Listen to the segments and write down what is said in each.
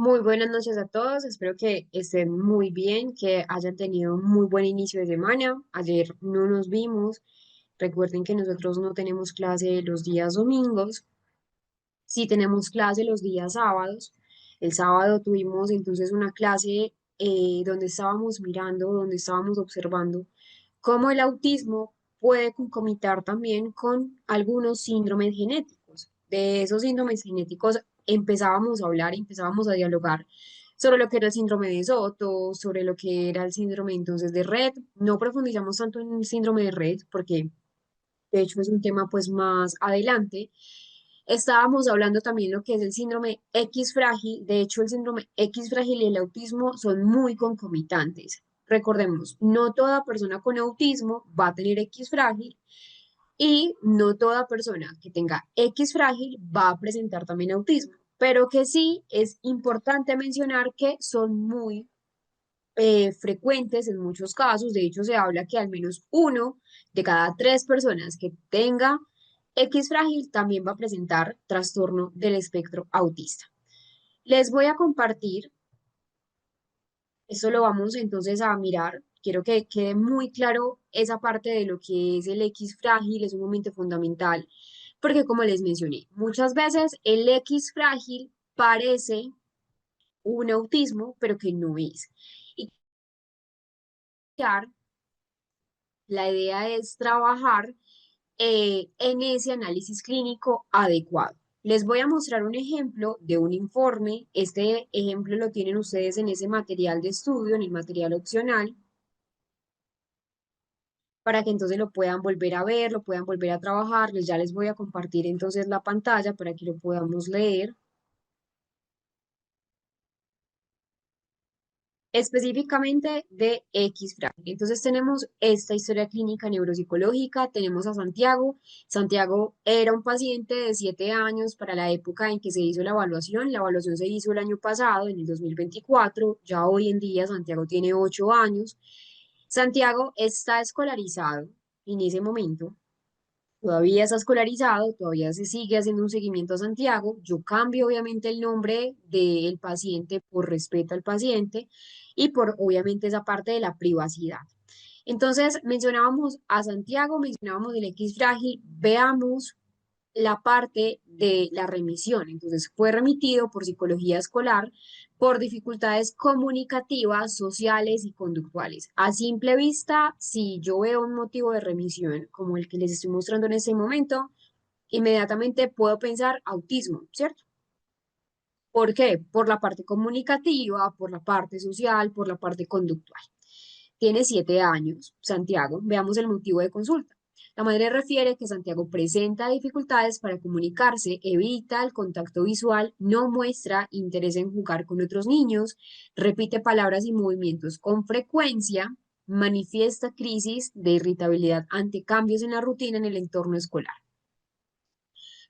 Muy buenas noches a todos, espero que estén muy bien, que hayan tenido un muy buen inicio de semana. Ayer no nos vimos, recuerden que nosotros no tenemos clase los días domingos, sí tenemos clase los días sábados. El sábado tuvimos entonces una clase donde estábamos mirando, donde estábamos observando cómo el autismo puede concomitar también con algunos síndromes genéticos. De esos síndromes genéticos empezábamos a hablar, empezábamos a dialogar sobre lo que era el síndrome de Soto, sobre lo que era el síndrome entonces de Rett. No profundizamos tanto en el síndrome de Rett porque de hecho es un tema pues más adelante. Estábamos hablando también lo que es el síndrome X frágil. De hecho, el síndrome X frágil y el autismo son muy concomitantes. Recordemos, no toda persona con autismo va a tener X frágil y no toda persona que tenga X frágil va a presentar también autismo, pero que sí es importante mencionar que son muy frecuentes en muchos casos. De hecho, se habla que al menos uno de cada tres personas que tenga X frágil también va a presentar trastorno del espectro autista. Les voy a compartir, esto lo vamos entonces a mirar. Quiero que quede muy claro esa parte de lo que es el X frágil, es un momento fundamental, porque como les mencioné, muchas veces el X frágil parece un autismo, pero que no es. Y la idea es trabajar en ese análisis clínico adecuado. Les voy a mostrar un ejemplo de un informe. Este ejemplo lo tienen ustedes en ese material de estudio, en el material opcional, para que entonces lo puedan volver a ver, lo puedan volver a trabajar. Ya les voy a compartir entonces la pantalla para que lo podamos leer. Específicamente de X frágil. Entonces tenemos esta historia clínica neuropsicológica, tenemos a Santiago. Santiago era un paciente de 7 años para la época en que se hizo la evaluación. La evaluación se hizo el año pasado, en el 2024. Ya hoy en día Santiago tiene 8 años. Santiago está escolarizado en ese momento. Todavía está escolarizado, todavía se sigue haciendo un seguimiento a Santiago. Yo cambio obviamente el nombre del paciente por respeto al paciente y por obviamente esa parte de la privacidad. Entonces, mencionábamos a Santiago, mencionábamos el X frágil, veamos la parte de la remisión. Entonces, fue remitido por psicología escolar por dificultades comunicativas, sociales y conductuales. A simple vista, si yo veo un motivo de remisión como el que les estoy mostrando en este momento, inmediatamente puedo pensar autismo, ¿cierto? ¿Por qué? Por la parte comunicativa, por la parte social, por la parte conductual. Tiene 7 años, Santiago. Veamos el motivo de consulta. La madre refiere que Santiago presenta dificultades para comunicarse, evita el contacto visual, no muestra interés en jugar con otros niños, repite palabras y movimientos con frecuencia, manifiesta crisis de irritabilidad ante cambios en la rutina en el entorno escolar.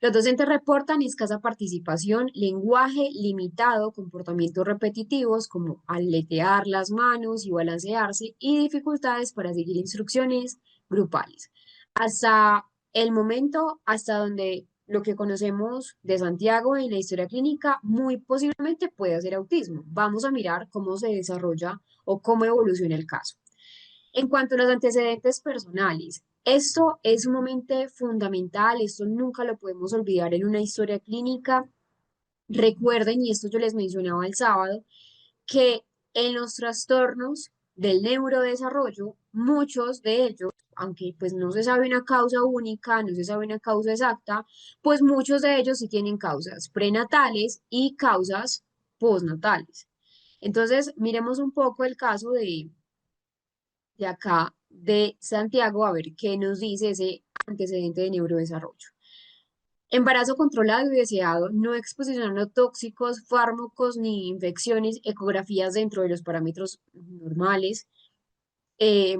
Los docentes reportan escasa participación, lenguaje limitado, comportamientos repetitivos como aletear las manos y balancearse y dificultades para seguir instrucciones grupales. Hasta el momento, hasta donde lo que conocemos de Santiago en la historia clínica muy posiblemente puede ser autismo. Vamos a mirar cómo se desarrolla o cómo evoluciona el caso. En cuanto a los antecedentes personales, esto es sumamente fundamental, esto nunca lo podemos olvidar en una historia clínica. Recuerden, y esto yo les mencionaba el sábado, que en los trastornos del neurodesarrollo, muchos de ellos, aunque pues no se sabe una causa única, no se sabe una causa exacta, pues muchos de ellos sí tienen causas prenatales y causas postnatales. Entonces, miremos un poco el caso de acá de Santiago, a ver qué nos dice ese antecedente de neurodesarrollo. Embarazo controlado y deseado, no exposición a tóxicos, fármacos ni infecciones, ecografías dentro de los parámetros normales, eh,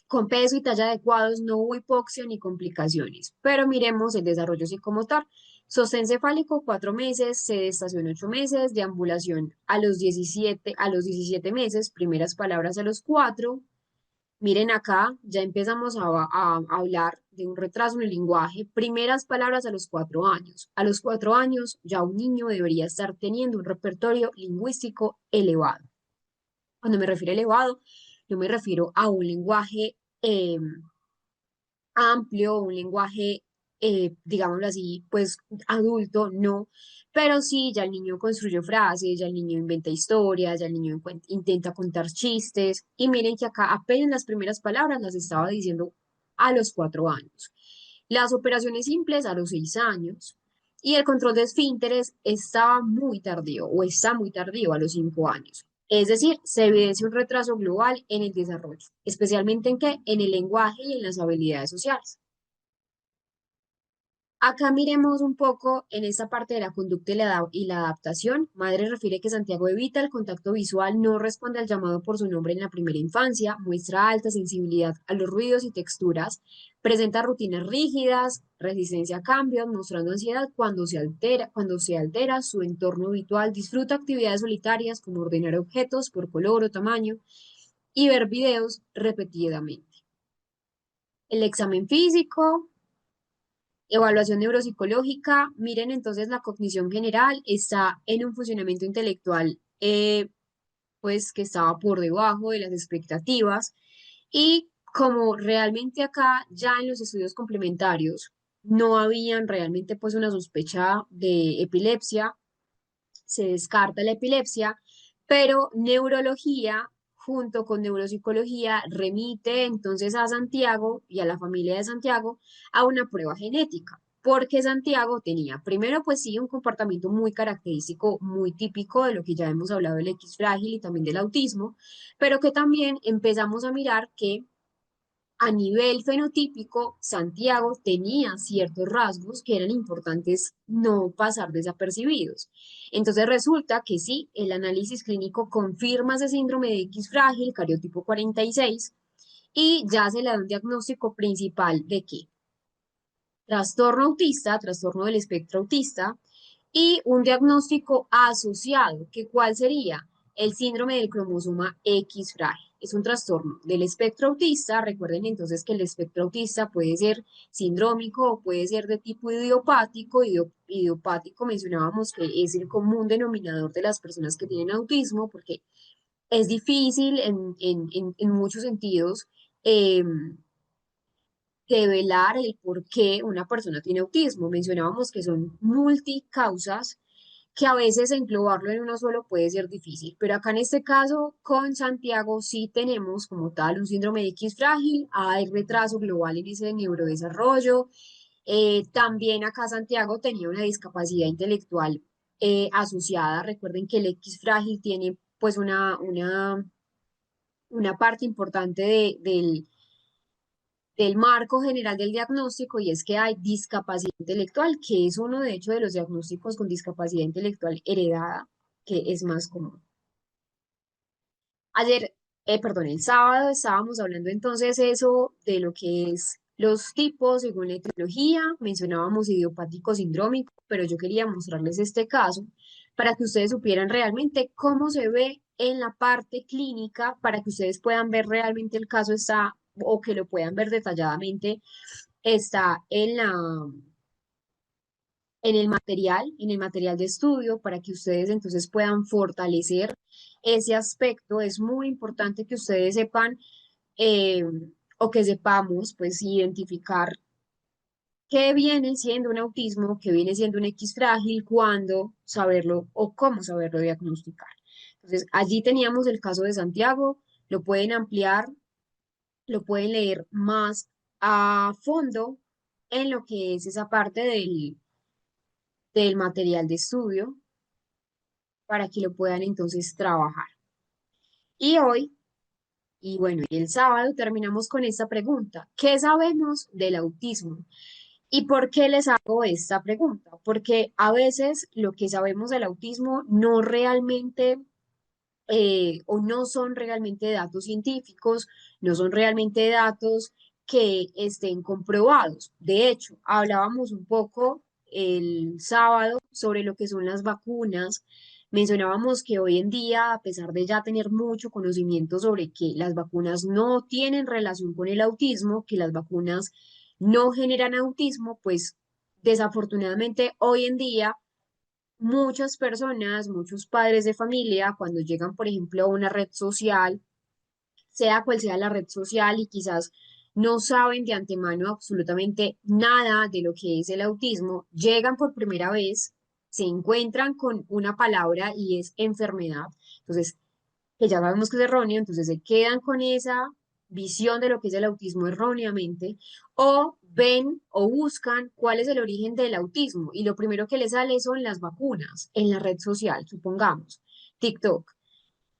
con peso y talla adecuados, no hubo hipoxia ni complicaciones. Pero miremos el desarrollo psicomotor. Sostén cefálico 4 meses, sedestación 8 meses, deambulación a los 17 meses, primeras palabras a los 4, Miren acá, ya empezamos a hablar de un retraso en el lenguaje. Primeras palabras a los 4 años. A los 4 años ya un niño debería estar teniendo un repertorio lingüístico elevado. Cuando me refiero a elevado, yo me refiero a un lenguaje amplio, un lenguaje, digámoslo así, pues adulto, no, pero sí, ya el niño construye frases, ya el niño inventa historias, ya el niño intenta contar chistes, y miren que acá apenas las primeras palabras las estaba diciendo a los 4 años. Las operaciones simples a los 6 años. Y el control de esfínteres estaba muy tardío o está muy tardío a los 5 años. Es decir, se evidencia un retraso global en el desarrollo, especialmente en qué, en el lenguaje y en las habilidades sociales. Acá miremos un poco en esta parte de la conducta y la adaptación. Madre refiere que Santiago evita el contacto visual, no responde al llamado por su nombre en la primera infancia, muestra alta sensibilidad a los ruidos y texturas, presenta rutinas rígidas, resistencia a cambios, mostrando ansiedad cuando se altera su entorno habitual, disfruta actividades solitarias como ordenar objetos por color o tamaño y ver videos repetidamente. El examen físico. Evaluación neuropsicológica, miren entonces la cognición general está en un funcionamiento intelectual pues que estaba por debajo de las expectativas y como realmente acá ya en los estudios complementarios no habían realmente pues una sospecha de epilepsia, se descarta la epilepsia, pero neurología junto con neuropsicología remite entonces a Santiago y a la familia de Santiago a una prueba genética, porque Santiago tenía primero pues sí un comportamiento muy característico, muy típico de lo que ya hemos hablado del X frágil y también del autismo, pero que también empezamos a mirar que a nivel fenotípico, Santiago tenía ciertos rasgos que eran importantes no pasar desapercibidos. Entonces resulta que sí, el análisis clínico confirma ese síndrome de X frágil, cariotipo 46, y ya se le da un diagnóstico principal de qué. Trastorno autista, trastorno del espectro autista, y un diagnóstico asociado, que ¿cuál sería? El síndrome del cromosoma X frágil. Es un trastorno del espectro autista. Recuerden entonces que el espectro autista puede ser sindrómico o puede ser de tipo idiopático. Idiopático mencionábamos que es el común denominador de las personas que tienen autismo, porque es difícil en muchos sentidos develar el por qué una persona tiene autismo. Mencionábamos que son multicausas que a veces englobarlo en uno solo puede ser difícil, pero acá en este caso con Santiago sí tenemos como tal un síndrome de X frágil, hay retraso global en ese neurodesarrollo, también acá Santiago tenía una discapacidad intelectual asociada, recuerden que el X frágil tiene pues una parte importante del marco general del diagnóstico y es que hay discapacidad intelectual, que es uno de hecho de los diagnósticos con discapacidad intelectual heredada, que es más común. Ayer, perdón, el sábado estábamos hablando entonces eso de lo que es los tipos según la etiología, mencionábamos idiopático sindrómico, pero yo quería mostrarles este caso para que ustedes supieran realmente cómo se ve en la parte clínica, para que ustedes puedan ver realmente el caso está o que lo puedan ver detalladamente está en el material de estudio para que ustedes entonces puedan fortalecer ese aspecto. Es muy importante que ustedes sepan eh, o que sepamos pues identificar qué viene siendo un autismo, qué viene siendo un X frágil, cuándo saberlo o cómo saberlo diagnosticar. Entonces, allí teníamos el caso de Santiago, lo pueden ampliar, lo pueden leer más a fondo en lo que es esa parte del material de estudio para que lo puedan entonces trabajar. Y hoy, y bueno, y el sábado terminamos con esta pregunta. ¿Qué sabemos del autismo? ¿Y por qué les hago esta pregunta? Porque a veces lo que sabemos del autismo no realmente o no son realmente datos científicos, no son realmente datos que estén comprobados. De hecho, hablábamos un poco el sábado sobre lo que son las vacunas, Mencionábamos que hoy en día, a pesar de ya tener mucho conocimiento sobre que las vacunas no tienen relación con el autismo, que las vacunas no generan autismo, pues desafortunadamente hoy en día muchas personas, muchos padres de familia, cuando llegan, por ejemplo, a una red social, sea cual sea la red social y quizás no saben de antemano absolutamente nada de lo que es el autismo, llegan por primera vez, se encuentran con una palabra y es enfermedad. Entonces, que ya sabemos que es erróneo, entonces se quedan con esa visión de lo que es el autismo erróneamente, o ven o buscan cuál es el origen del autismo, y lo primero que les sale son las vacunas en la red social, supongamos, TikTok.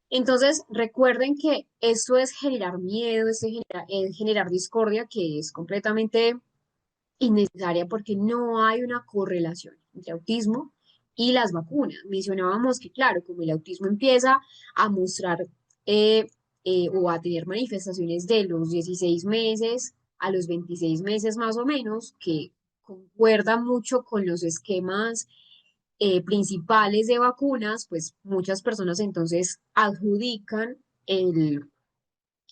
Entonces, recuerden que esto es generar miedo, es generar discordia, que es completamente innecesaria porque no hay una correlación entre autismo y las vacunas. Mencionábamos que, claro, como el autismo empieza a mostrar eh, o a tener manifestaciones de los 16 meses a los 26 meses más o menos, que concuerda mucho con los esquemas principales de vacunas, pues muchas personas entonces adjudican el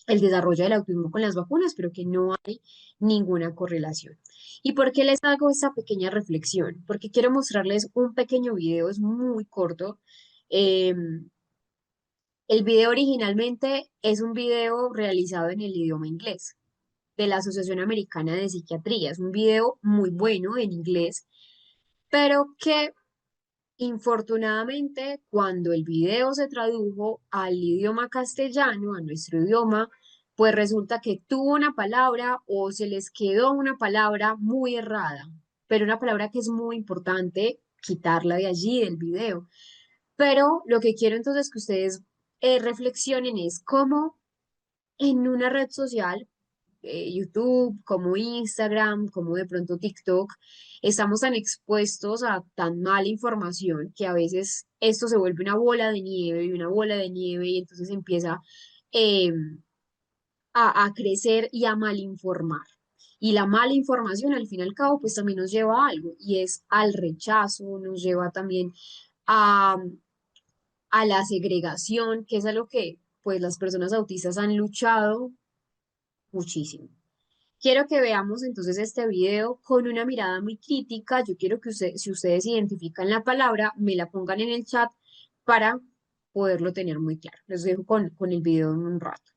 desarrollo del autismo con las vacunas, pero que no hay ninguna correlación. ¿Y por qué les hago esta pequeña reflexión? Porque quiero mostrarles un pequeño video, es muy corto. Eh, el video originalmente es un video realizado en el idioma inglés de la Asociación Americana de Psiquiatría. Es un video muy bueno en inglés, pero que infortunadamente, cuando el video se tradujo al idioma castellano, a nuestro idioma, pues resulta que tuvo una palabra o se les quedó una palabra muy errada, pero una palabra que es muy importante quitarla de allí del video. Pero lo que quiero entonces que ustedes reflexionen es cómo en una red social YouTube, como Instagram, como de pronto TikTok, estamos tan expuestos a tan mala información que a veces esto se vuelve una bola de nieve y una bola de nieve y entonces empieza eh, a crecer y a malinformar. Y la mala información, al fin y al cabo, pues también nos lleva a algo y es al rechazo, nos lleva también a, a la segregación, que es algo que pues las personas autistas han luchado muchísimo. Quiero que veamos entonces este video con una mirada muy crítica. Yo quiero que si ustedes identifican la palabra, me la pongan en el chat para poderlo tener muy claro. Les dejo con el video en un rato.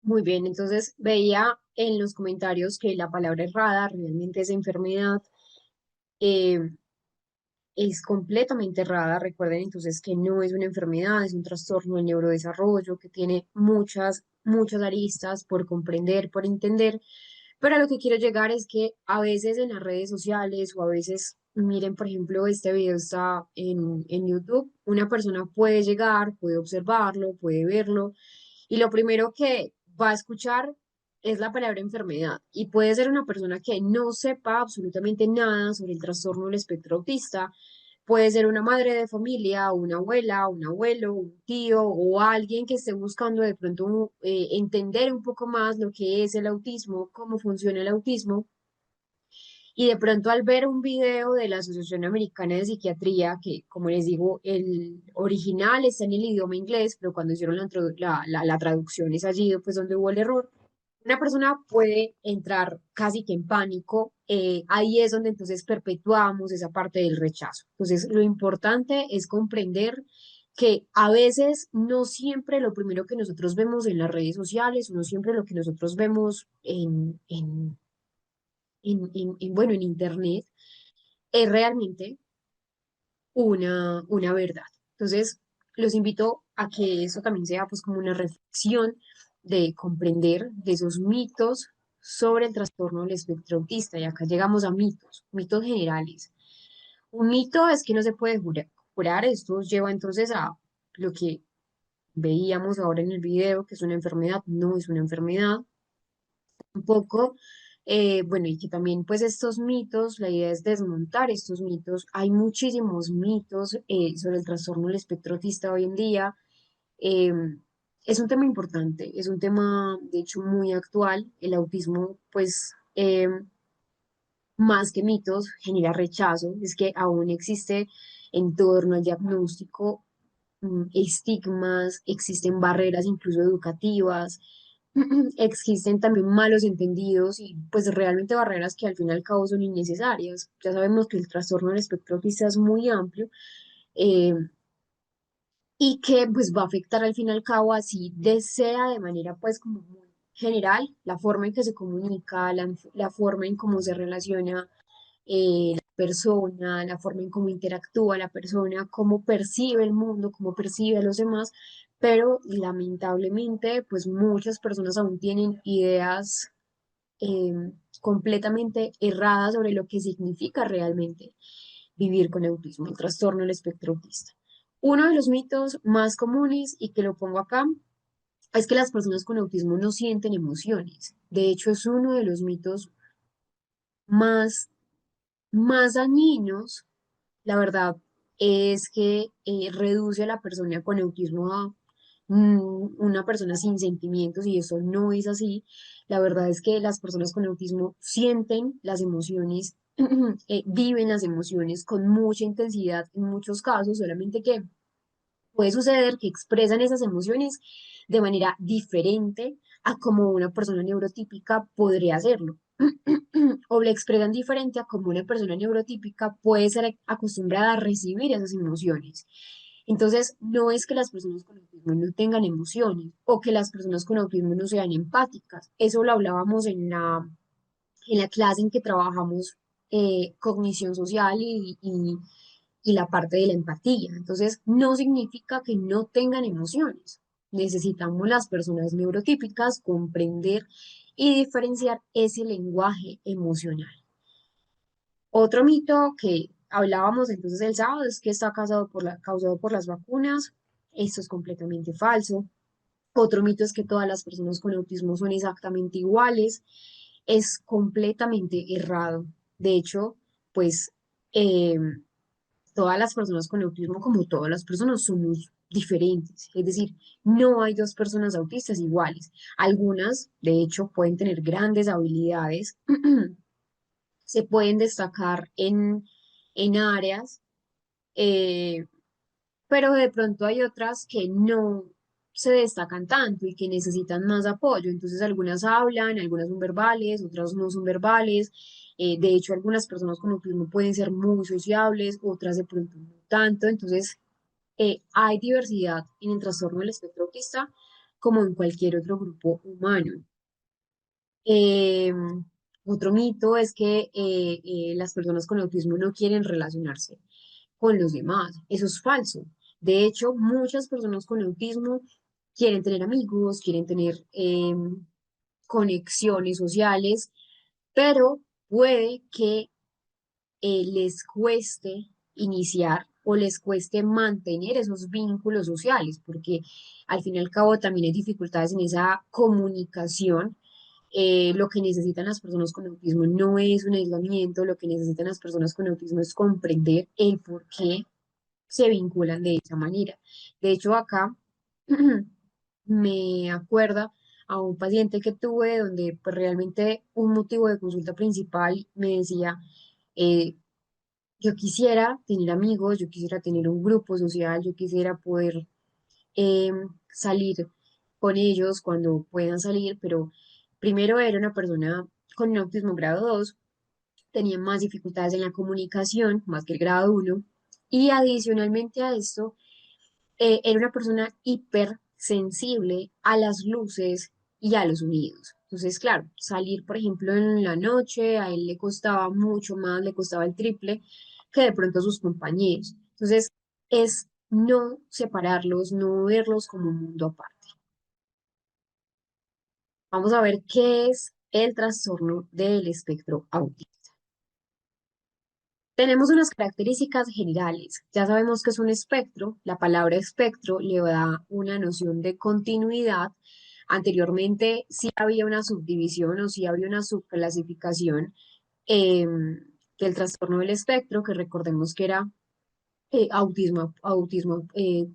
Muy bien, entonces veía en los comentarios que la palabra errada realmente es enfermedad. eh, es completamente errada. Recuerden entonces que no es una enfermedad, es un trastorno del neurodesarrollo que tiene muchas aristas por comprender, por entender. Pero a lo que quiero llegar es que a veces en las redes sociales o a veces, miren, por ejemplo, este video está en YouTube, una persona puede llegar, puede observarlo, puede verlo, y lo primero que va a escuchar es la palabra enfermedad. Y puede ser una persona que no sepa absolutamente nada sobre el trastorno del espectro autista. Puede ser una madre de familia, una abuela, un abuelo, un tío o alguien que esté buscando de pronto entender un poco más lo que es el autismo, cómo funciona el autismo. Y de pronto al ver un video de la Asociación Americana de Psiquiatría, que como les digo, el original está en el idioma inglés, pero cuando hicieron la traducción es allí pues donde hubo el error, una persona puede entrar casi que en pánico. Ahí es donde entonces perpetuamos esa parte del rechazo. Entonces, lo importante es comprender que a veces no siempre lo primero que nosotros vemos en las redes sociales, no siempre lo que nosotros vemos bueno, en Internet es realmente una verdad. Entonces, los invito a que eso también sea pues como una reflexión de comprender de esos mitos sobre el trastorno del espectro autista. Y acá llegamos a mitos, mitos generales. Un mito es que no se puede curar. Esto lleva entonces a lo que veíamos ahora en el video, que es una enfermedad, no es una enfermedad. Tampoco Bueno, y que también pues estos mitos, la idea es desmontar estos mitos. Hay muchísimos mitos sobre el trastorno del espectro autista hoy en día. Eh, es un tema importante, es un tema de hecho muy actual. El autismo pues más que mitos genera rechazo, es que aún existe en torno al diagnóstico estigmas, existen barreras incluso educativas, existen también malos entendidos y pues realmente barreras que al fin y al cabo son innecesarias. Ya sabemos que el trastorno del espectro autista es muy amplio eh, y que pues va a afectar al fin y al cabo así desea de manera pues como muy general la forma en que se comunica, la forma en cómo se relaciona la persona, la forma en cómo interactúa la persona, cómo percibe el mundo, cómo percibe a los demás, pero lamentablemente, pues muchas personas aún tienen ideas eh, completamente erradas sobre lo que significa realmente vivir con autismo, el trastorno del espectro autista. Uno de los mitos más comunes, y que lo pongo acá, es que las personas con autismo no sienten emociones. De hecho, es uno de los mitos más, más dañinos. La verdad es que reduce a la persona con autismo a una persona sin sentimientos y eso no es así. La verdad es que las personas con autismo sienten las emociones, viven las emociones con mucha intensidad en muchos casos, solamente que puede suceder que expresan esas emociones de manera diferente a como una persona neurotípica podría hacerlo. O le expresan diferente a como una persona neurotípica puede ser acostumbrada a recibir esas emociones. Entonces, no es que las personas con autismo no tengan emociones o que las personas con autismo no sean empáticas. Eso lo hablábamos en la clase en que trabajamos cognición social y la parte de la empatía. Entonces, no significa que no tengan emociones. Necesitamos las personas neurotípicas comprender y diferenciar ese lenguaje emocional. Otro mito que hablábamos entonces el sábado es que está causado por las vacunas. Esto es completamente falso. Otro mito es que todas las personas con autismo son exactamente iguales. Es completamente errado. De hecho, pues eh, todas las personas con autismo, como todas las personas, somos diferentes. Es decir, no hay dos personas autistas iguales. Algunas, de hecho, pueden tener grandes habilidades, se pueden destacar en áreas, eh, pero de pronto hay otras que no se destacan tanto y que necesitan más apoyo. Entonces, algunas hablan, algunas son verbales, otras no son verbales. De hecho, algunas personas con autismo pueden ser muy sociables, otras de pronto no tanto. Entonces, hay diversidad en el trastorno del espectro autista como en cualquier otro grupo humano. Eh, Otro mito es que las personas con autismo no quieren relacionarse con los demás. Eso es falso. De hecho, muchas personas con autismo quieren tener amigos, quieren tener conexiones sociales, pero puede que les cueste iniciar o les cueste mantener esos vínculos sociales, porque al fin y al cabo también hay dificultades en esa comunicación. Lo que necesitan las personas con autismo no es un aislamiento, lo que necesitan las personas con autismo es comprender el por qué se vinculan de esa manera. De hecho, acá me acuerda a un paciente que tuve donde pues, realmente un motivo de consulta principal me decía, eh, yo quisiera tener amigos, yo quisiera tener un grupo social, yo quisiera poder salir con ellos cuando puedan salir, pero primero era una persona con un autismo grado 2, tenía más dificultades en la comunicación, más que el grado 1, y adicionalmente a esto, era una persona hipersensible a las luces y a los sonidos. Entonces, claro, salir, por ejemplo, en la noche, a él le costaba mucho más, le costaba el triple que de pronto a sus compañeros. Entonces, es no separarlos, no verlos como un mundo aparte. Vamos a ver qué es el trastorno del espectro autista. Tenemos unas características generales. Ya sabemos que es un espectro. La palabra espectro le da una noción de continuidad Anteriormente sí había una subdivisión o sí había una subclasificación del trastorno del espectro, que recordemos que era autismo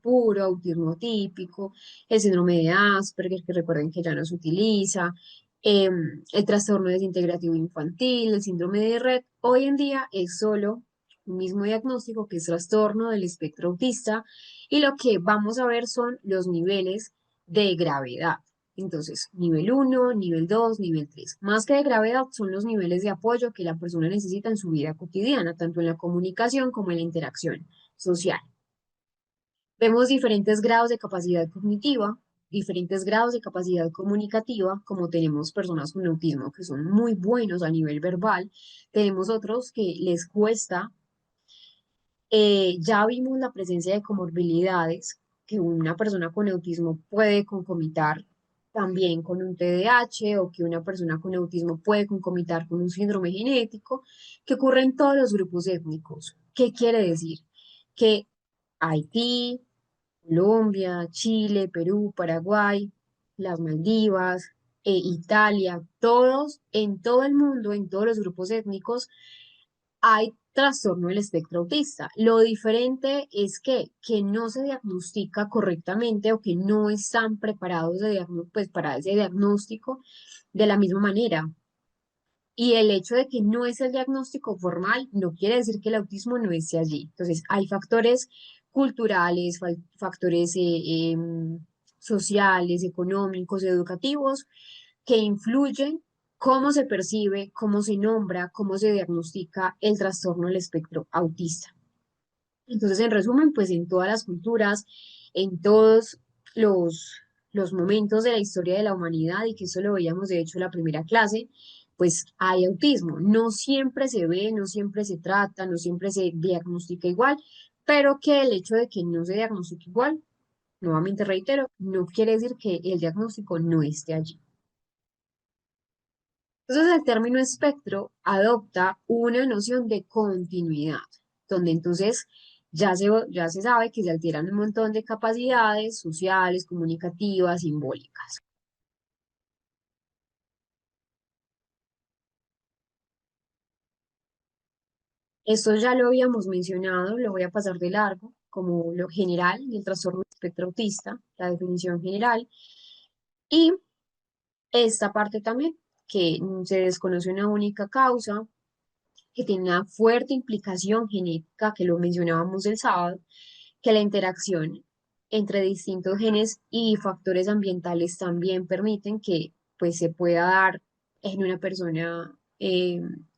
puro, autismo típico, el síndrome de Asperger, que recuerden que ya no se utiliza, el trastorno desintegrativo infantil, el síndrome de Rett. Hoy en día es solo un mismo diagnóstico, que es trastorno del espectro autista, y lo que vamos a ver son los niveles de gravedad. Entonces, nivel uno, nivel 2, nivel 3. Más que de gravedad, son los niveles de apoyo que la persona necesita en su vida cotidiana, tanto en la comunicación como en la interacción social. Vemos diferentes grados de capacidad cognitiva, diferentes grados de capacidad comunicativa, como tenemos personas con autismo que son muy buenos a nivel verbal, tenemos otros que les cuesta. Ya vimos la presencia de comorbilidades que una persona con autismo puede concomitar también con un TDAH, o que una persona con autismo puede concomitar con un síndrome genético, que ocurre en todos los grupos étnicos. ¿Qué quiere decir? Que Haití, Colombia, Chile, Perú, Paraguay, las Maldivas, Italia, todos, en todo el mundo, en todos los grupos étnicos, hay trastorno del espectro autista. Lo diferente es que no se diagnostica correctamente, o que no están preparados pues, para ese diagnóstico de la misma manera. Y el hecho de que no es el diagnóstico formal no quiere decir que el autismo no esté allí. Entonces, hay factores culturales, factores sociales, económicos, educativos, que influyen cómo se percibe, cómo se nombra, cómo se diagnostica el trastorno del espectro autista. Entonces, en resumen, pues en todas las culturas, en todos los, los momentos de la historia de la humanidad, y que eso lo veíamos de hecho en la primera clase, pues hay autismo. No siempre se ve, no siempre se trata, no siempre se diagnostica igual, pero que el hecho de que no se diagnostique igual, nuevamente reitero, no quiere decir que el diagnóstico no esté allí. Entonces, el término espectro adopta una noción de continuidad, donde entonces ya se sabe que se alteran un montón de capacidades sociales, comunicativas, simbólicas. Esto ya lo habíamos mencionado, lo voy a pasar de largo, como lo general del trastorno del espectro autista, la definición general, y esta parte también, que se desconoce una única causa, que tiene una fuerte implicación genética, que lo mencionábamos el sábado, que la interacción entre distintos genes y factores ambientales también permiten que pues, se pueda dar en una persona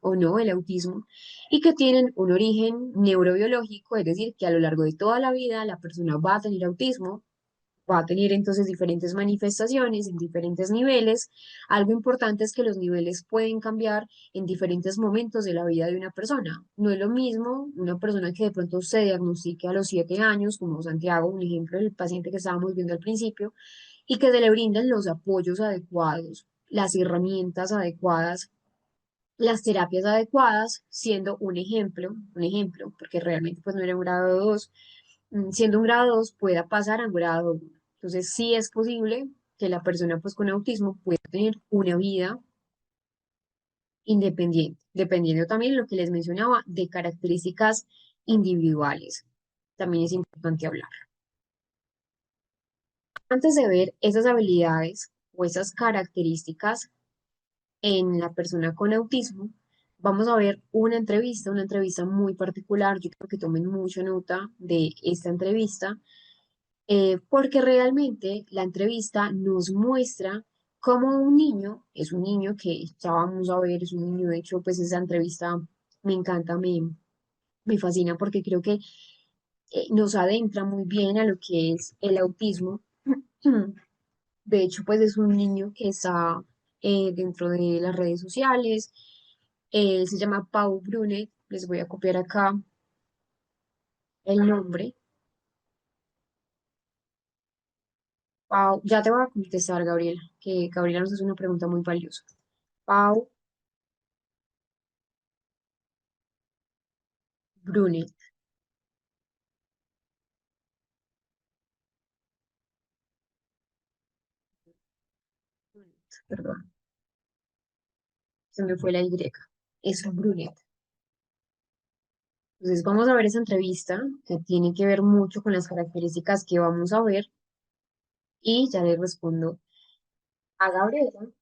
o no el autismo, y que tienen un origen neurobiológico, es decir, que a lo largo de toda la vida la persona va a tener autismo, va a tener entonces diferentes manifestaciones en diferentes niveles. Algo importante es que los niveles pueden cambiar en diferentes momentos de la vida de una persona. No es lo mismo una persona que de pronto se diagnostique a los 7 años, como Santiago, un ejemplo del paciente que estábamos viendo al principio, y que se le brinden los apoyos adecuados, las herramientas adecuadas, las terapias adecuadas, siendo un ejemplo, porque realmente pues no era un grado 2, siendo un grado 2 pueda pasar a un grado 1. Entonces, sí es posible que la persona pues con autismo pueda tener una vida independiente, dependiendo también de lo que les mencionaba de características individuales. También es importante hablar. Antes de ver esas habilidades o esas características en la persona con autismo, vamos a ver una entrevista muy particular. Yo creo que tomen mucha nota de esta entrevista, porque realmente la entrevista nos muestra cómo un niño, es un niño que ya vamos a ver, es un niño, de hecho, pues esa entrevista me encanta, me fascina, porque creo que nos adentra muy bien a lo que es el autismo. De hecho, pues es un niño que está dentro de las redes sociales. Se llama Pau Brunet. Les voy a copiar acá el nombre. Pau, ya te voy a contestar, Gabriela, que Gabriela nos hace una pregunta muy valiosa. Pau Brunet. Perdón, se me fue la Y. Es brunette. Entonces vamos a ver esa entrevista que tiene que ver mucho con las características que vamos a ver y ya le respondo a Gabriela.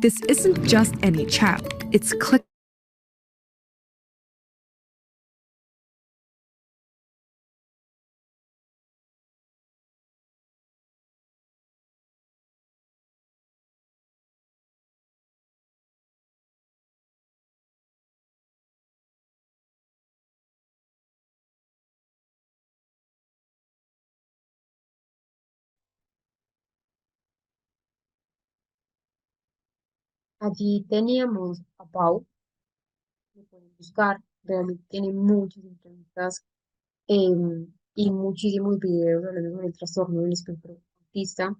This isn't just any chat, it's click. Allí teníamos a Pau, lo pueden buscar, realmente tiene muchas entrevistas y muchísimos videos hablando sobre el trastorno del espectro autista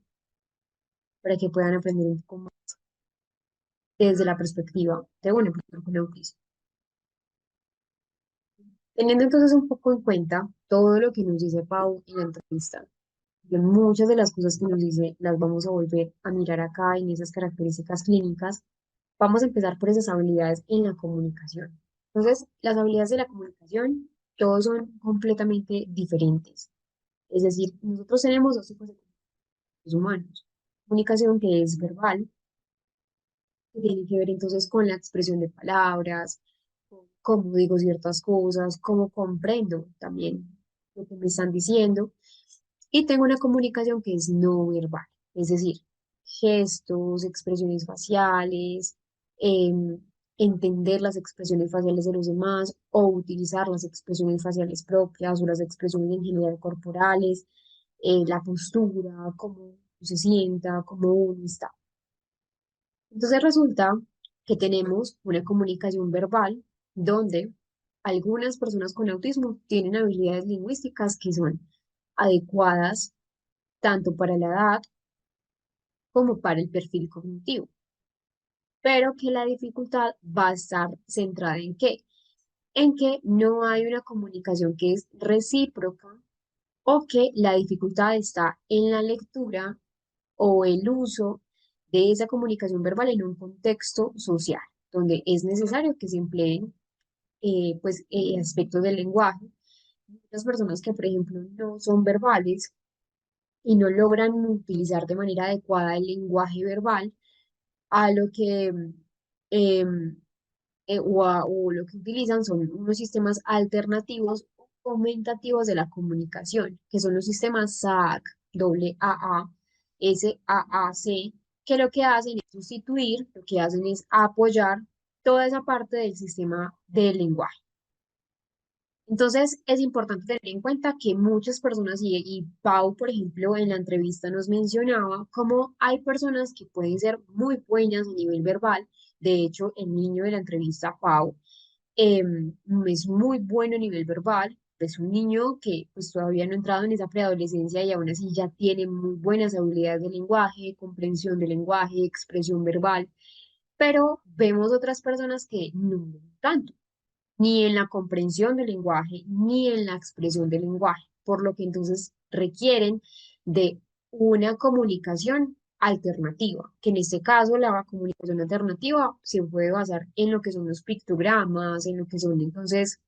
para que puedan aprender un poco más desde la perspectiva de una persona con autismo. Teniendo entonces un poco en cuenta todo lo que nos dice Pau en la entrevista, que muchas de las cosas que nos dice las vamos a volver a mirar acá en esas características clínicas, vamos a empezar por esas habilidades en la comunicación. Entonces, las habilidades de la comunicación, todos son completamente diferentes. Es decir, nosotros tenemos dos tipos de comunicación humanos. Comunicación que es verbal, que tiene que ver entonces con la expresión de palabras, con cómo digo ciertas cosas, cómo comprendo también lo que me están diciendo. Y tengo una comunicación que es no verbal, es decir, gestos, expresiones faciales, em, entender las expresiones faciales de los demás o utilizar las expresiones faciales propias o las expresiones en general corporales, la postura, cómo se sienta, cómo uno está. Entonces resulta que tenemos una comunicación verbal donde algunas personas con autismo tienen habilidades lingüísticas que son adecuadas tanto para la edad como para el perfil cognitivo, pero que la dificultad va a estar centrada en qué, en que no hay una comunicación que es recíproca o que la dificultad está en la lectura o el uso de esa comunicación verbal en un contexto social, donde es necesario que se empleen aspectos del lenguaje. Muchas personas que, por ejemplo, no son verbales y no logran utilizar de manera adecuada el lenguaje verbal, a lo que em, o lo que utilizan son unos sistemas alternativos o aumentativos de la comunicación, que son los sistemas SAAC, SAAC, que lo que hacen es sustituir, lo que hacen es apoyar toda esa parte del sistema del lenguaje. Entonces, es importante tener en cuenta que muchas personas, y Pau, por ejemplo, en la entrevista nos mencionaba cómo hay personas que pueden ser muy buenas a nivel verbal. De hecho, el niño de la entrevista, Pau, es muy bueno a nivel verbal. Es un niño que pues todavía no ha entrado en esa preadolescencia y aún así ya tiene muy buenas habilidades de lenguaje, comprensión de lenguaje, expresión verbal. Pero vemos otras personas que no tanto ni en la comprensión del lenguaje, ni en la expresión del lenguaje, por lo que entonces requieren de una comunicación alternativa, que en este caso la comunicación alternativa se puede basar en lo que son los pictogramas, en lo que son entonces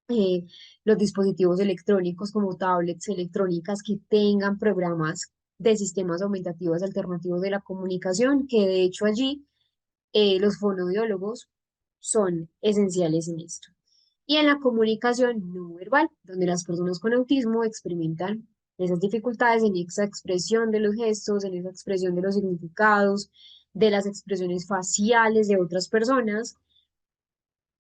eh, los dispositivos electrónicos como tablets electrónicas que tengan programas de sistemas aumentativos alternativos de la comunicación, que de hecho allí los fonoaudiólogos son esenciales en esto. Y en la comunicación no verbal, donde las personas con autismo experimentan esas dificultades en esa expresión de los gestos, en esa expresión de los significados, de las expresiones faciales de otras personas,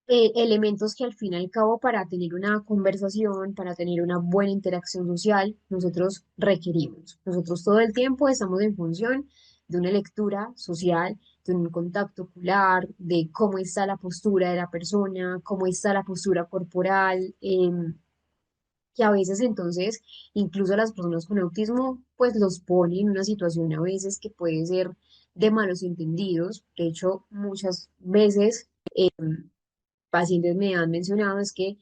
elementos que al fin y al cabo para tener una conversación, para tener una buena interacción social, nosotros requerimos. Nosotros todo el tiempo estamos en función de una lectura social, de un contacto ocular, de cómo está la postura de la persona, cómo está la postura corporal, que a veces entonces incluso las personas con autismo pues los pone en una situación a veces que puede ser de malos entendidos. De hecho, muchas veces pacientes me han mencionado es que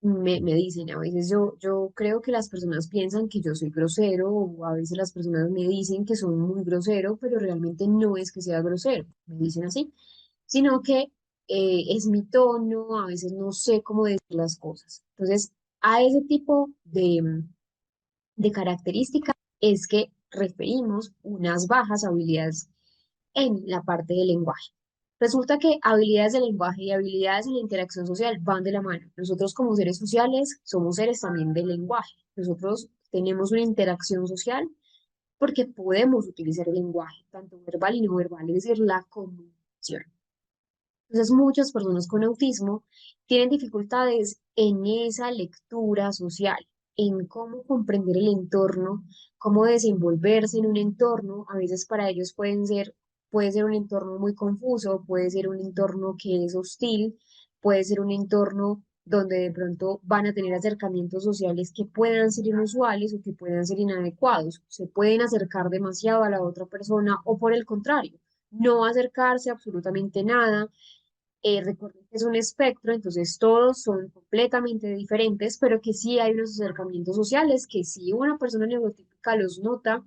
me dicen, a veces yo creo que las personas piensan que yo soy grosero o a veces las personas me dicen que soy muy grosero, pero realmente no es que sea grosero, me dicen así, sino que es mi tono, a veces no sé cómo decir las cosas. Entonces, a ese tipo de características es que referimos unas bajas habilidades en la parte del lenguaje. Resulta que habilidades del lenguaje y habilidades en la interacción social van de la mano. Nosotros como seres sociales somos seres también del lenguaje. Nosotros tenemos una interacción social porque podemos utilizar el lenguaje, tanto verbal y no verbal, es decir, la comunicación. Entonces, muchas personas con autismo tienen dificultades en esa lectura social, en cómo comprender el entorno, cómo desenvolverse en un entorno. A veces para ellos puede ser un entorno muy confuso, puede ser un entorno que es hostil, puede ser un entorno donde de pronto van a tener acercamientos sociales que puedan ser inusuales o que puedan ser inadecuados. Se pueden acercar demasiado a la otra persona o por el contrario, no acercarse a absolutamente nada. Recuerden que es un espectro, entonces todos son completamente diferentes, pero que sí hay unos acercamientos sociales que si una persona neurotípica los nota,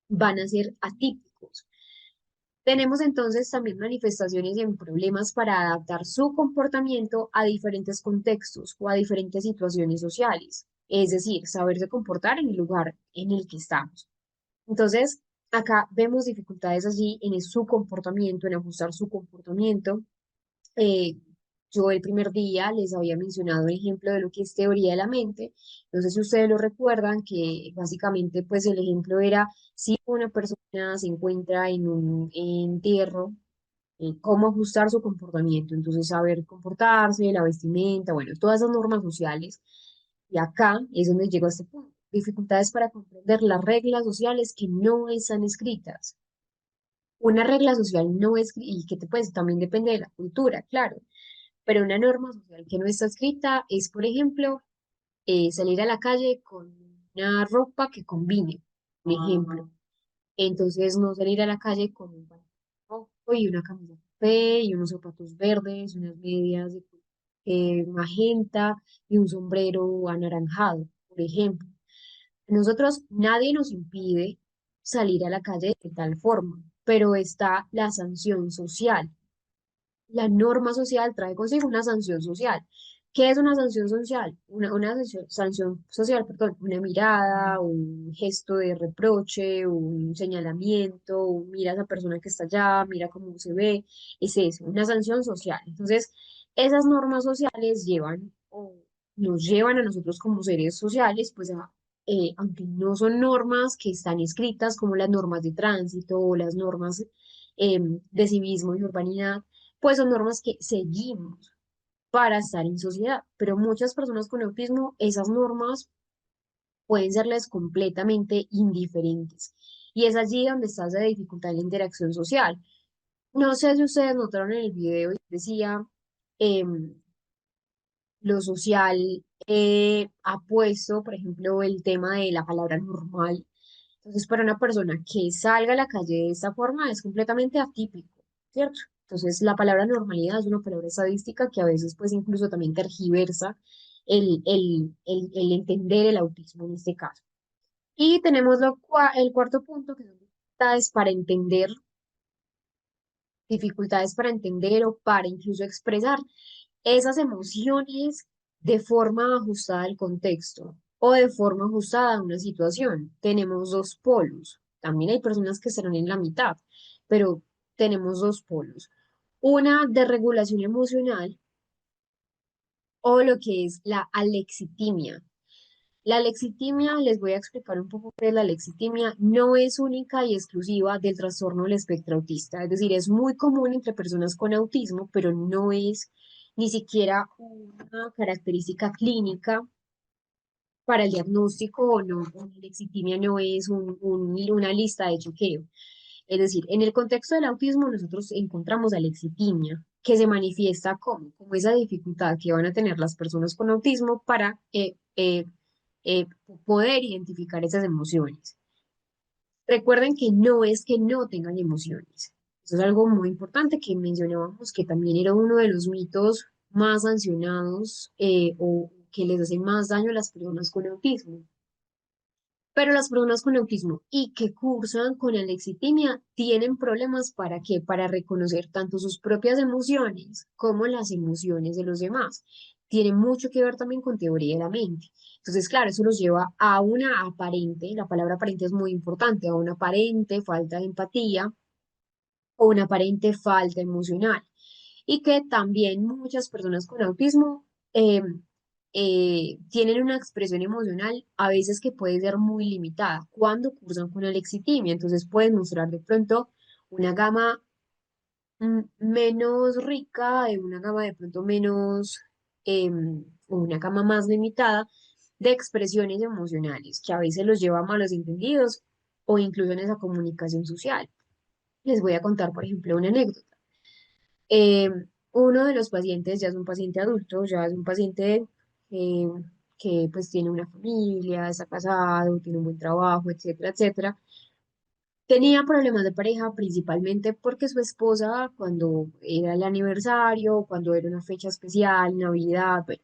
van a ser atípicos. Tenemos entonces también manifestaciones en problemas para adaptar su comportamiento a diferentes contextos o a diferentes situaciones sociales, es decir, saberse comportar en el lugar en el que estamos. Entonces, acá vemos dificultades allí en su comportamiento, en ajustar su comportamiento. eh, yo el primer día les había mencionado un ejemplo de lo que es teoría de la mente. No sé si ustedes lo recuerdan, que básicamente pues el ejemplo era si una persona se encuentra en un entierro, cómo ajustar su comportamiento. Entonces, saber comportarse, la vestimenta, bueno, todas esas normas sociales. Y acá es donde llego a este punto. Dificultades para comprender las reglas sociales que no están escritas. Una regla social no es, y que pues también depende de la cultura, claro, pero una norma social que no está escrita es, por ejemplo, salir a la calle con una ropa que combine, por ejemplo. Entonces, no salir a la calle con un pantalón rojo y una camisa café y unos zapatos verdes, unas medias de magenta y un sombrero anaranjado, por ejemplo. Nosotros, nadie nos impide salir a la calle de tal forma, pero está la sanción social. La norma social trae consigo una sanción social. ¿Qué es una sanción social? Una sanción social, perdón, una mirada, un gesto de reproche, un señalamiento, un mira a esa persona que está allá, mira cómo se ve, es eso, una sanción social. Entonces, esas normas sociales llevan o nos llevan a nosotros como seres sociales, pues aunque no son normas que están escritas como las normas de tránsito o las normas de civismo y urbanidad, pues son normas que seguimos para estar en sociedad, pero muchas personas con autismo, esas normas pueden serles completamente indiferentes. Y es allí donde está esa dificultad en la interacción social. No sé si ustedes notaron en el video, y decía, em, lo social ha puesto, por ejemplo, el tema de la palabra normal. Entonces, para una persona que salga a la calle de esta forma es completamente atípico, ¿cierto? Entonces, la palabra normalidad es una palabra estadística que a veces, pues, incluso también tergiversa el entender el autismo en este caso. Y tenemos el cuarto punto, que son dificultades para entender o para incluso expresar esas emociones de forma ajustada al contexto o de forma ajustada a una situación. Tenemos dos polos. También hay personas que estarán en la mitad, pero tenemos dos polos. Una de regulación emocional o lo que es la alexitimia. La alexitimia, les voy a explicar un poco qué es la alexitimia, no es única y exclusiva del trastorno del espectro autista. Es decir, es muy común entre personas con autismo, pero no es ni siquiera una característica clínica para el diagnóstico o no. La lexitimia no es una lista de chequeo. Es decir, en el contexto del autismo nosotros encontramos alexitimia, que se manifiesta como esa dificultad que van a tener las personas con autismo para eh, poder identificar esas emociones. Recuerden que no es que no tengan emociones. Eso es algo muy importante que mencionábamos, que también era uno de los mitos más sancionados o que les hacen más daño a las personas con autismo. Pero las personas con autismo y que cursan con alexitimia tienen problemas ¿para qué? Para reconocer tanto sus propias emociones como las emociones de los demás. Tiene mucho que ver también con teoría de la mente. Entonces, claro, eso los lleva a una aparente, la palabra aparente es muy importante, a una aparente falta de empatía o una aparente falta emocional y que también muchas personas con autismo tienen una expresión emocional a veces que puede ser muy limitada cuando cursan con alexitimia. Entonces pueden mostrar de pronto una gama menos rica, una gama de pronto menos, o una gama más limitada de expresiones emocionales que a veces los lleva a malos entendidos o incluso en esa comunicación social. Les voy a contar, por ejemplo, una anécdota. Eh, Uno de los pacientes ya es un paciente adulto, ya es un paciente eh, que pues tiene una familia, está casado, tiene un buen trabajo, etcétera, etcétera. Tenía problemas de pareja principalmente porque su esposa, cuando era el aniversario, cuando era una fecha especial, Navidad, bueno,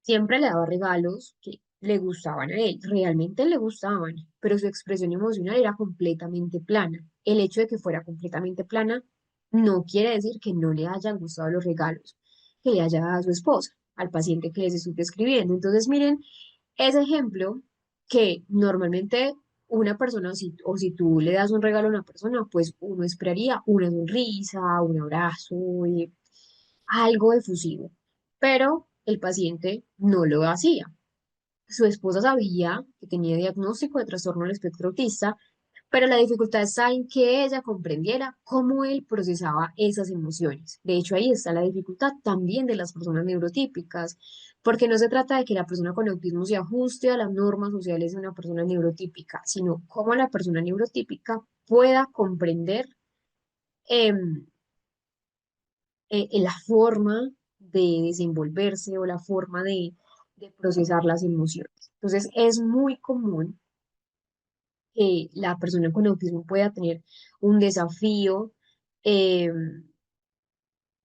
siempre le daba regalos que le gustaban a él, realmente le gustaban, pero su expresión emocional era completamente plana. El hecho de que fuera completamente plana no quiere decir que no le hayan gustado los regalos que le haya dado a su esposa, al paciente que les estoy describiendo. Entonces, miren, ese ejemplo que normalmente una persona, o si tú le das un regalo a una persona, pues uno esperaría una sonrisa, un abrazo, algo efusivo, pero el paciente no lo hacía. Su esposa sabía que tenía diagnóstico de trastorno del espectro autista, pero la dificultad está en que ella comprendiera cómo él procesaba esas emociones. De hecho, ahí está la dificultad también de las personas neurotípicas, porque no se trata de que la persona con autismo se ajuste a las normas sociales de una persona neurotípica, sino cómo la persona neurotípica pueda comprender em, la forma de desenvolverse o la forma de procesar las emociones. Entonces, es muy común que la persona con autismo pueda tener un desafío, eh,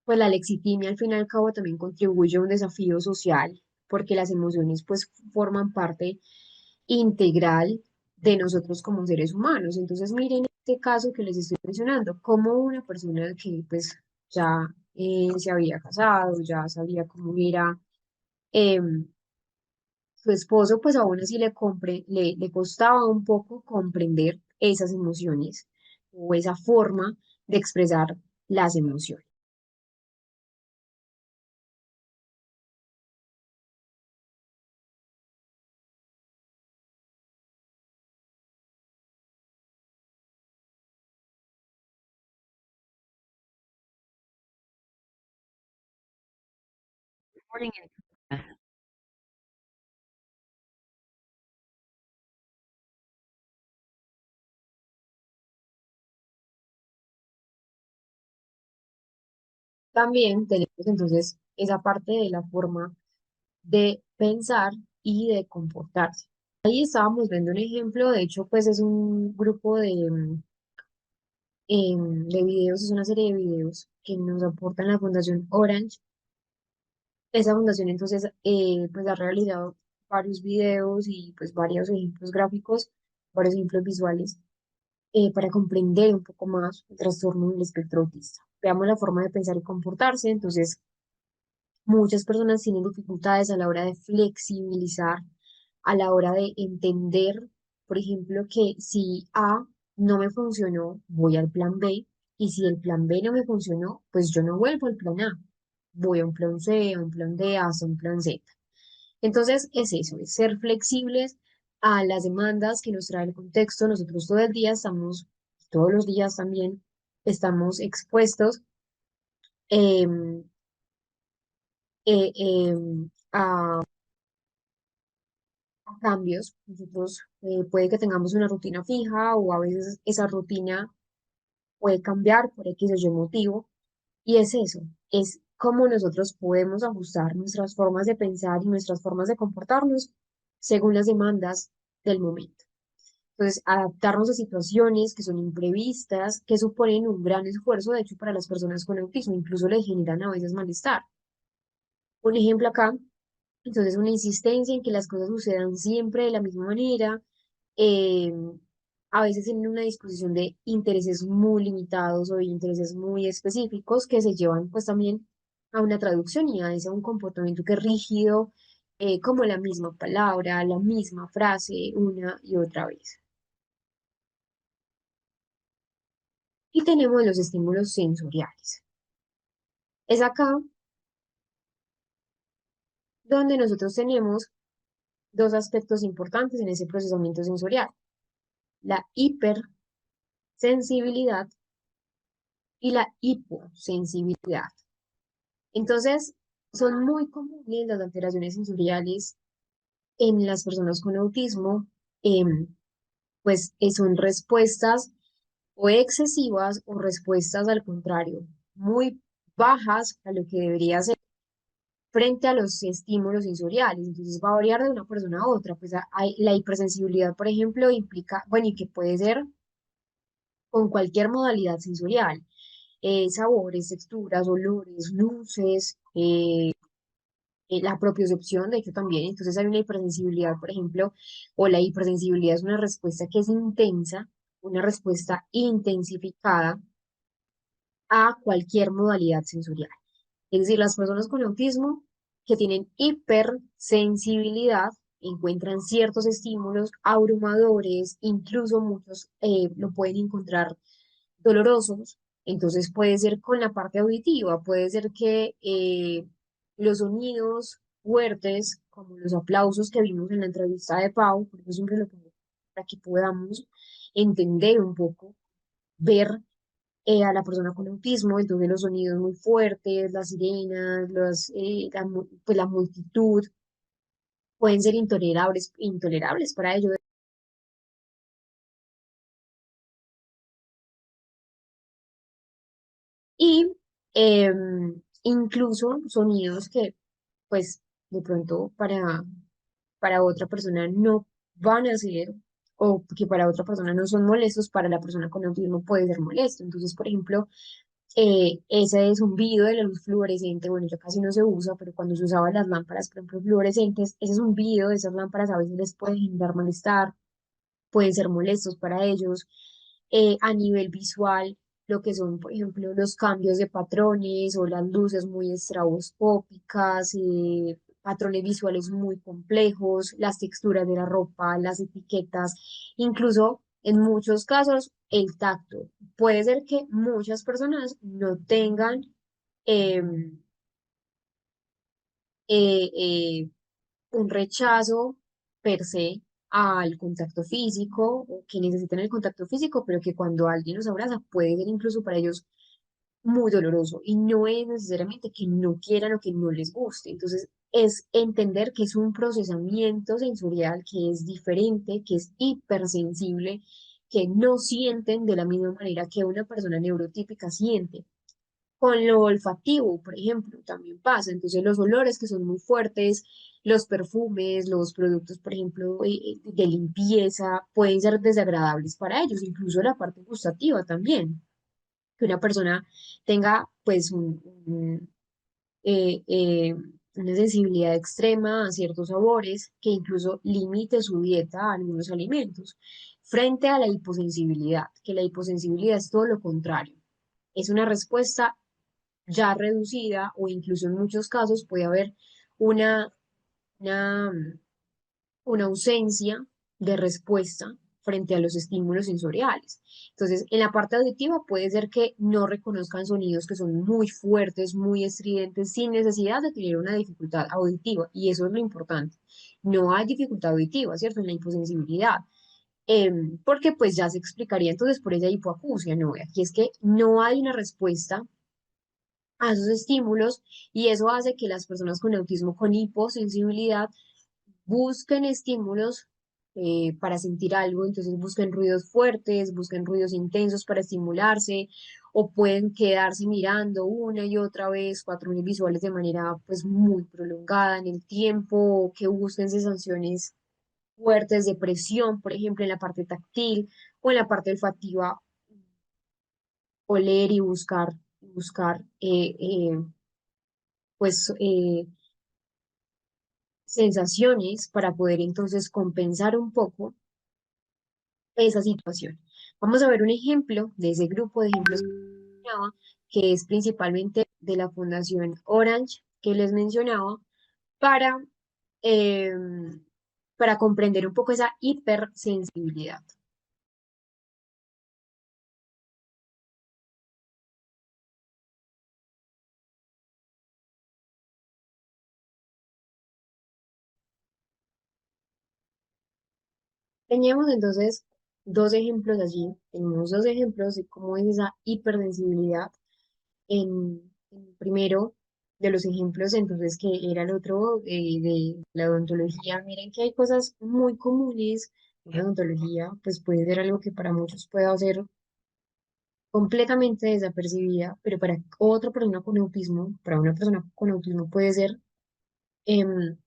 pues la lexitimia al fin y al cabo también contribuye a un desafío social, porque las emociones pues forman parte integral de nosotros como seres humanos. Entonces, miren este caso que les estoy mencionando, como una persona que pues ya se había casado, ya sabía cómo era em, su esposo, pues aún así le costaba un poco comprender esas emociones o esa forma de expresar las emociones. Morning. También tenemos entonces esa parte de la forma de pensar y de comportarse. Ahí estábamos viendo un ejemplo, de hecho, pues es un grupo de videos, es una serie de videos que nos aportan la Fundación Orange. Esa fundación entonces pues ha realizado varios videos y pues varios ejemplos gráficos, varios ejemplos visuales para comprender un poco más el trastorno del espectro autista. Veamos la forma de pensar y comportarse. Entonces, muchas personas tienen dificultades a la hora de flexibilizar, a la hora de entender, por ejemplo, que si A no me funcionó, voy al plan B, y si el plan B no me funcionó, pues yo no vuelvo al plan A, voy a un plan C, a un plan D, hasta un plan Z. Entonces, es eso, es ser flexibles a las demandas que nos trae el contexto. Nosotros todo el día estamos, todos los días también estamos expuestos eh, a cambios. Nosotros puede que tengamos una rutina fija o a veces esa rutina puede cambiar por X o Y motivo. Y es eso, es cómo nosotros podemos ajustar nuestras formas de pensar y nuestras formas de comportarnos según las demandas del momento. Entonces, adaptarnos a situaciones que son imprevistas, que suponen un gran esfuerzo, de hecho, para las personas con autismo, incluso les generan a veces malestar. Un ejemplo acá, entonces, una insistencia en que las cosas sucedan siempre de la misma manera, eh, a veces en una disposición de intereses muy limitados o de intereses muy específicos que se llevan pues también a una traducción y a veces a un comportamiento que es rígido, como la misma palabra, la misma frase una y otra vez. Y tenemos los estímulos sensoriales. Es acá donde nosotros tenemos dos aspectos importantes en ese procesamiento sensorial, la hipersensibilidad y la hiposensibilidad. Entonces, son muy comunes las alteraciones sensoriales en las personas con autismo, pues son respuestas o excesivas o respuestas al contrario, muy bajas a lo que debería ser frente a los estímulos sensoriales. Entonces va a variar de una persona a otra. Pues la hipersensibilidad, por ejemplo, implica, bueno, y que puede ser con cualquier modalidad sensorial, sabores, texturas, olores, luces, la propiocepción, de hecho también, entonces hay una hipersensibilidad, por ejemplo, o la hipersensibilidad es una respuesta que es intensa, una respuesta intensificada a cualquier modalidad sensorial. Es decir, las personas con autismo que tienen hipersensibilidad encuentran ciertos estímulos abrumadores, incluso muchos lo pueden encontrar dolorosos. Entonces puede ser con la parte auditiva, puede ser que los sonidos fuertes, como los aplausos que vimos en la entrevista de Pau, por eso siempre lo pongo para que podamos entender un poco, ver a la persona con autismo, entonces los sonidos muy fuertes, las sirenas, pues la multitud, pueden ser intolerables para ellos. Y incluso sonidos que, pues, de pronto para otra persona no van a ser, o que para otra persona no son molestos, para la persona con autismo puede ser molesto. Entonces, por ejemplo, ese zumbido de la luz fluorescente, bueno, ya casi no se usa, pero cuando se usaban las lámparas, por ejemplo, fluorescentes, ese zumbido de esas lámparas a veces les puede generar malestar, pueden ser molestos para ellos. A nivel visual, lo que son, por ejemplo, los cambios de patrones o las luces muy estroboscópicas, patrones visuales muy complejos, las texturas de la ropa, las etiquetas, incluso en muchos casos el tacto. Puede ser que muchas personas no tengan em, eh, eh, un rechazo per se al contacto físico o que necesitan el contacto físico, pero que cuando alguien los abraza puede ser incluso para ellos muy doloroso y no es necesariamente que no quieran o que no les guste. Entonces, es entender que es un procesamiento sensorial que es diferente, que es hipersensible, que no sienten de la misma manera que una persona neurotípica siente. Con lo olfativo, por ejemplo, también pasa. Entonces, los olores que son muy fuertes, los perfumes, los productos, por ejemplo, de limpieza, pueden ser desagradables para ellos, incluso la parte gustativa también. Que una persona tenga, pues, eh, eh, una sensibilidad extrema a ciertos sabores, que incluso limite su dieta a algunos alimentos, frente a la hiposensibilidad, que la hiposensibilidad es todo lo contrario. Es una respuesta ya reducida o incluso en muchos casos puede haber una, una, una ausencia de respuesta frente a los estímulos sensoriales. Entonces, en la parte auditiva puede ser que no reconozcan sonidos que son muy fuertes, muy estridentes, sin necesidad de tener una dificultad auditiva. Y eso es lo importante. No hay dificultad auditiva, ¿cierto? En la hiposensibilidad. Porque pues ya se explicaría entonces por esa hipoacusia, ¿no? Aquí es que no hay una respuesta a esos estímulos y eso hace que las personas con autismo con hiposensibilidad busquen estímulos para sentir algo, entonces busquen ruidos fuertes, busquen ruidos intensos para estimularse, o pueden quedarse mirando una y otra vez patrones visuales de manera pues muy prolongada en el tiempo, o que busquen sensaciones fuertes de presión, por ejemplo, en la parte táctil o en la parte olfativa, oler y buscar pues sensaciones para poder entonces compensar un poco esa situación. Vamos a ver un ejemplo de ese grupo de ejemplos que mencionaba, que es principalmente de la Fundación Orange, que les mencionaba, para, para comprender un poco esa hipersensibilidad. Teníamos entonces dos ejemplos allí, tenemos dos ejemplos de cómo es esa hipersensibilidad en el primero de los ejemplos, entonces, que era el otro de la odontología. Miren que hay cosas muy comunes en la odontología, pues puede ser algo que para muchos pueda ser completamente desapercibida, pero para otra persona con autismo, para una persona con autismo puede ser em,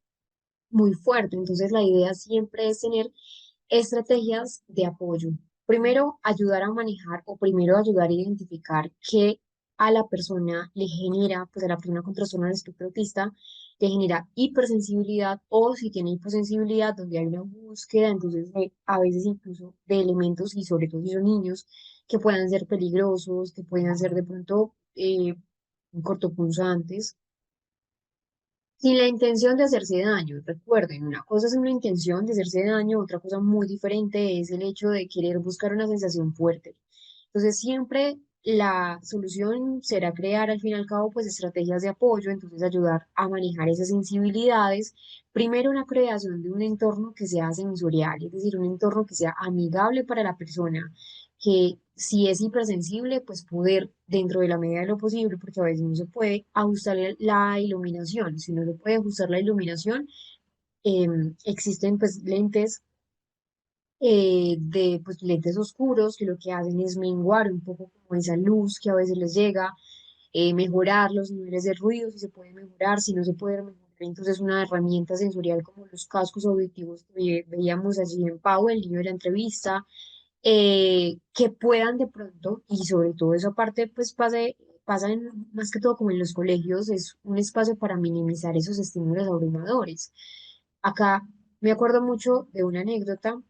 muy fuerte. Entonces, la idea siempre es tener estrategias de apoyo. Primero, ayudar a manejar o primero ayudar a identificar qué a la persona le genera, pues a la persona con trastorno del espectro autista, le genera hipersensibilidad, o si tiene hiposensibilidad, donde hay una búsqueda, entonces a veces incluso de elementos, y sobre todo si son niños, que puedan ser peligrosos, que puedan ser de pronto cortopunzantes sin la intención de hacerse daño. Recuerden, una cosa es una intención de hacerse daño, otra cosa muy diferente es el hecho de querer buscar una sensación fuerte. Entonces, siempre la solución será crear, al fin y al cabo, pues estrategias de apoyo, entonces ayudar a manejar esas sensibilidades. Primero, una creación de un entorno que sea sensorial, es decir, un entorno que sea amigable para la persona, que si es hipersensible, pues poder, dentro de la medida de lo posible, porque a veces no se puede, ajustar la iluminación. Si no se puede ajustar la iluminación, existen pues lentes de pues lentes oscuros que lo que hacen es menguar un poco como esa luz que a veces les llega, mejorar los niveles de ruido si se puede mejorar, si no se puede mejorar, entonces una herramienta sensorial como los cascos auditivos que veíamos allí en Pau, el niño de la entrevista, que puedan de pronto, y sobre todo eso aparte, pues pasa más que todo como en los colegios, es un espacio para minimizar esos estímulos abrumadores. Acá me acuerdo mucho de una anécdota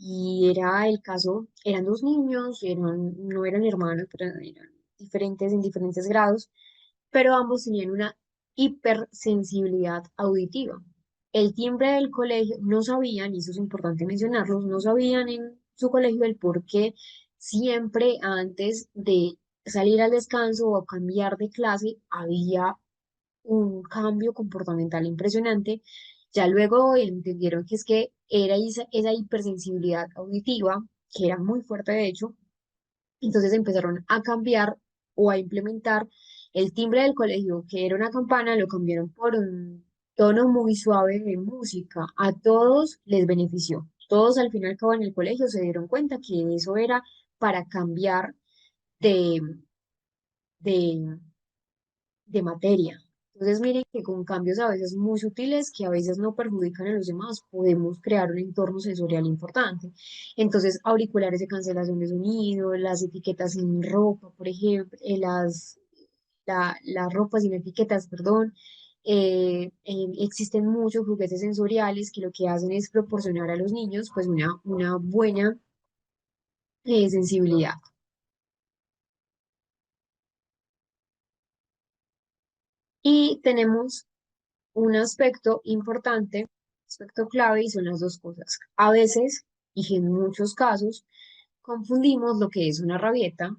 y era el caso, eran dos niños, no eran hermanos, pero eran diferentes en diferentes grados, pero ambos tenían una hipersensibilidad auditiva. El timbre del colegio, no sabían, y eso es importante mencionarlo, no sabían en su colegio el por qué siempre antes de salir al descanso o a cambiar de clase había un cambio comportamental impresionante. Ya luego entendieron que es que era esa hipersensibilidad auditiva, que era muy fuerte de hecho, entonces empezaron a cambiar o a implementar el timbre del colegio, que era una campana, lo cambiaron por un tono muy suave de música. A todos les benefició. Todos al final y al cabo en el colegio se dieron cuenta que eso era para cambiar de, de, de materia. Entonces, miren que con cambios a veces muy sutiles, que a veces no perjudican a los demás, podemos crear un entorno sensorial importante. Entonces, auriculares de cancelación de sonido, las etiquetas sin ropa, por ejemplo, las ropas sin etiquetas, perdón. Existen muchos juguetes sensoriales que lo que hacen es proporcionar a los niños pues una buena sensibilidad. Y tenemos un aspecto importante, aspecto clave, y son las dos cosas. A veces, y en muchos casos, confundimos lo que es una rabieta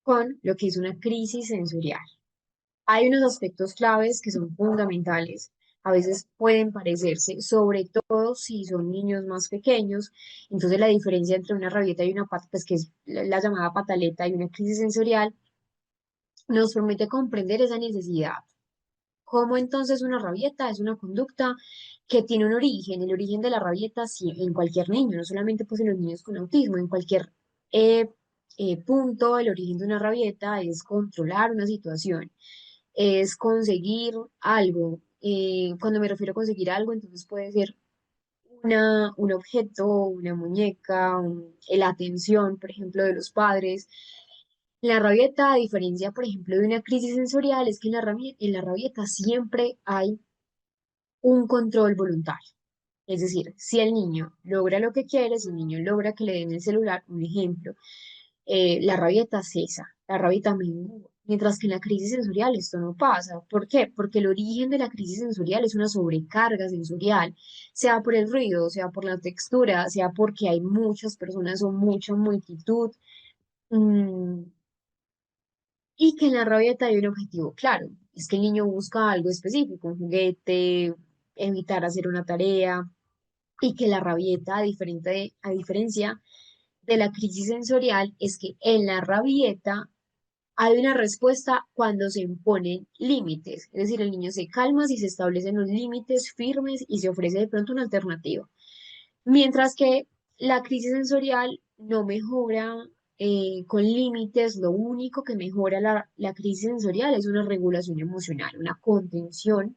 con lo que es una crisis sensorial. Hay unos aspectos claves que son fundamentales. A veces pueden parecerse, sobre todo si son niños más pequeños. Entonces, la diferencia entre una rabieta y una pata, pues que es la llamada pataleta y una crisis sensorial, nos permite comprender esa necesidad. ¿Cómo entonces una rabieta es una conducta que tiene un origen? El origen de la rabieta sí, en cualquier niño, no solamente pues en los niños con autismo, en cualquier eh, punto, el origen de una rabieta es controlar una situación, es conseguir algo. Cuando me refiero a conseguir algo, entonces puede ser un objeto, una muñeca, la atención, por ejemplo, de los padres. La rabieta, a diferencia, por ejemplo, de una crisis sensorial, es que en la rabieta siempre hay un control voluntario. Es decir, si el niño logra lo que quiere, si el niño logra que le den el celular, un ejemplo, la rabieta cesa, la rabieta mengua. Mientras que en la crisis sensorial esto no pasa. ¿Por qué? Porque el origen de la crisis sensorial es una sobrecarga sensorial, sea por el ruido, sea por la textura, sea porque hay muchas personas o mucha multitud. mm, y que en la rabieta hay un objetivo claro, es que el niño busca algo específico, un juguete, evitar hacer una tarea, y que la rabieta, a diferencia de la crisis sensorial, es que en la rabieta hay una respuesta cuando se imponen límites, es decir, el niño se calma si se establecen los límites firmes y se ofrece de pronto una alternativa. Mientras que la crisis sensorial no mejora con límites, lo único que mejora la crisis sensorial es una regulación emocional, una contención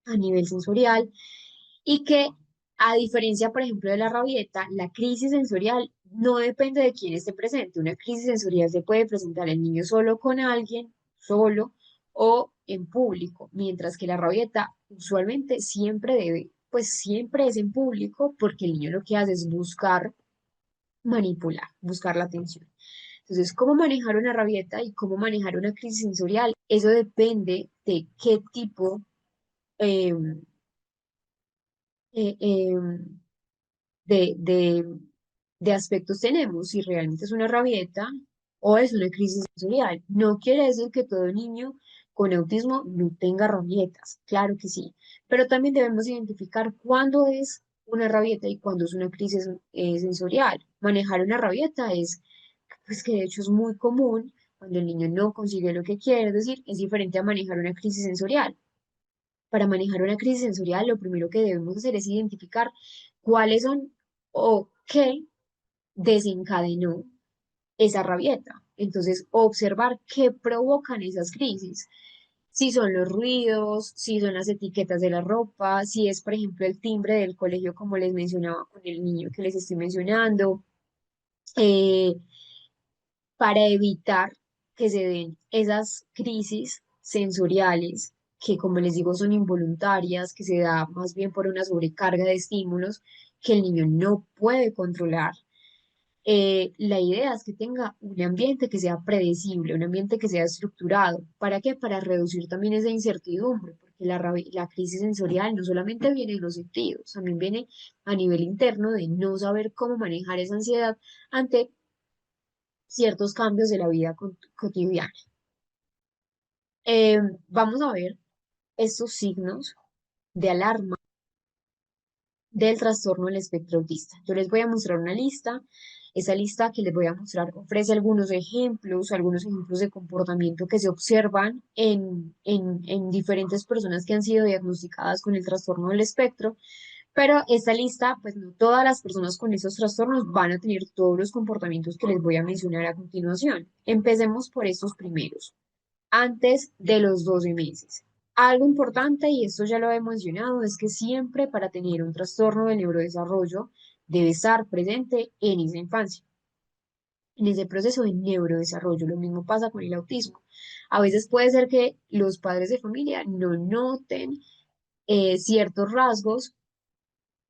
a nivel sensorial y que a diferencia, por ejemplo, de la rabieta, la crisis sensorial no depende de quién esté presente. Una crisis sensorial se puede presentar el niño solo con alguien, solo o en público, mientras que la rabieta usualmente siempre debe, pues siempre es en público porque el niño lo que hace es buscar manipular, buscar la atención. Entonces, cómo manejar una rabieta y cómo manejar una crisis sensorial, eso depende de qué tipo eh, eh, eh, de aspectos tenemos, si realmente es una rabieta o es una crisis sensorial. No quiere decir que todo niño con autismo no tenga rabietas, claro que sí, pero también debemos identificar cuándo es una rabieta y cuándo es una crisis sensorial. Manejar una rabieta es, pues que de hecho es muy común cuando el niño no consigue lo que quiere, es decir, es diferente a manejar una crisis sensorial. Para manejar una crisis sensorial, lo primero que debemos hacer es identificar cuáles son o qué desencadenó esa rabieta. Entonces, observar qué provocan esas crisis. Si son los ruidos, si son las etiquetas de la ropa, si es, por ejemplo, el timbre del colegio, como les mencionaba con el niño que les estoy mencionando, eh, para evitar que se den esas crisis sensoriales que, como les digo, son involuntarias, que se da más bien por una sobrecarga de estímulos que el niño no puede controlar. La idea es que tenga un ambiente que sea predecible, un ambiente que sea estructurado. ¿Para qué? Para reducir también esa incertidumbre, porque la crisis sensorial no solamente viene de los sentidos, también viene a nivel interno de no saber cómo manejar esa ansiedad ante ciertos cambios de la vida cotidiana. Vamos a ver estos signos de alarma del trastorno del espectro autista. Yo les voy a mostrar una lista. Esa lista que les voy a mostrar ofrece algunos ejemplos de comportamiento que se observan en diferentes personas que han sido diagnosticadas con el trastorno del espectro. Pero esta lista, pues no todas las personas con esos trastornos van a tener todos los comportamientos que les voy a mencionar a continuación. Empecemos por estos primeros antes de los 12 meses. Algo importante, y esto ya lo he mencionado, es que siempre para tener un trastorno de neurodesarrollo debe estar presente en esa infancia, en ese proceso de neurodesarrollo. Lo mismo pasa con el autismo. A veces puede ser que los padres de familia no noten ciertos rasgos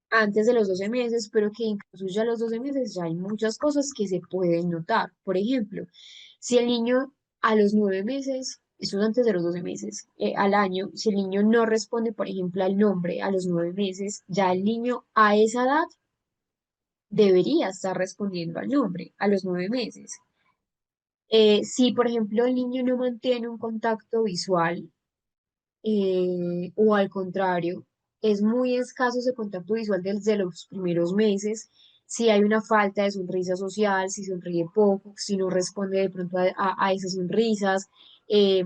antes de los 12 meses, pero que incluso ya a los 12 meses ya hay muchas cosas que se pueden notar. Por ejemplo, si el niño a los 9 meses, eso es antes de los 12 meses, al año, si el niño no responde, por ejemplo, al nombre a los 9 meses, ya el niño a esa edad debería estar respondiendo al nombre a los 9 meses. Si, por ejemplo, el niño no mantiene un contacto visual o al contrario, es muy escaso ese contacto visual desde los primeros meses. si hay una falta de sonrisa social, si sonríe poco, si no responde de pronto a esas sonrisas, eh,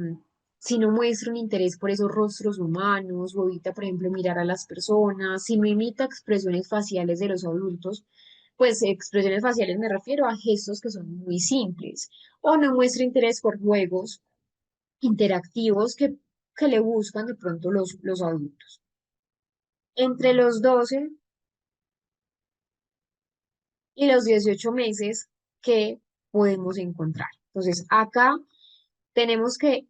si no muestra un interés por esos rostros humanos, o evita, por ejemplo, mirar a las personas, si no imita expresiones faciales de los adultos, pues expresiones faciales me refiero a gestos que son muy simples, o no muestra interés por juegos interactivos que le buscan de pronto los adultos. Entre los 12 y los 18 meses que podemos encontrar. Entonces, acá tenemos que,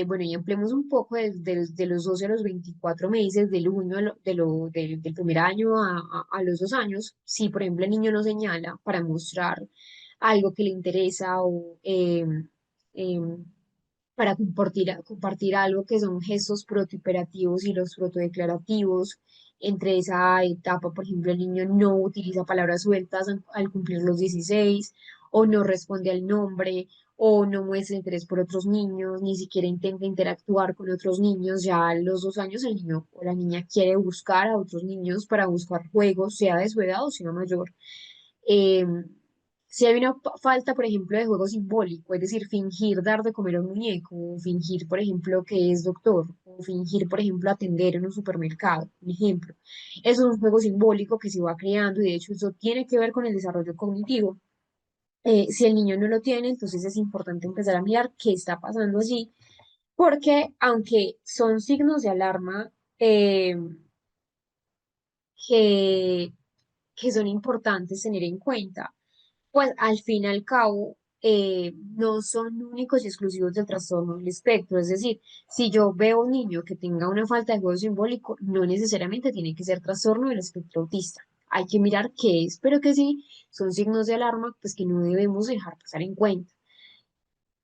bueno, y ampliemos un poco de los 12 a los 24 meses, del 1 del primer año a los 2 años, si por ejemplo el niño no señala para mostrar algo que le interesa o em, para compartir algo que son gestos protooperativos y los protodeclarativos. Entre esa etapa, por ejemplo, el niño no utiliza palabras sueltas al cumplir los 16, o no responde al nombre, o no muestra interés por otros niños, ni siquiera intenta interactuar con otros niños. Ya a los 2 años el niño o la niña quiere buscar a otros niños para buscar juegos, sea de su edad o sea mayor. Eh, si hay una falta, por ejemplo, de juego simbólico, es decir, fingir dar de comer a un muñeco, o fingir, por ejemplo, que es doctor, o fingir, por ejemplo, atender en un supermercado, un ejemplo. Eso es un juego simbólico que se va creando y de hecho eso tiene que ver con el desarrollo cognitivo. Si el niño no lo tiene, entonces es importante empezar a mirar qué está pasando allí, porque aunque son signos de alarma que, que son importantes tener en cuenta, pues al fin y al cabo no son únicos y exclusivos del trastorno del espectro. Es decir, si yo veo un niño que tenga una falta de juego simbólico, no necesariamente tiene que ser trastorno del espectro autista. Hay que mirar qué es, pero que sí son signos de alarma, pues que no debemos dejar pasar en cuenta.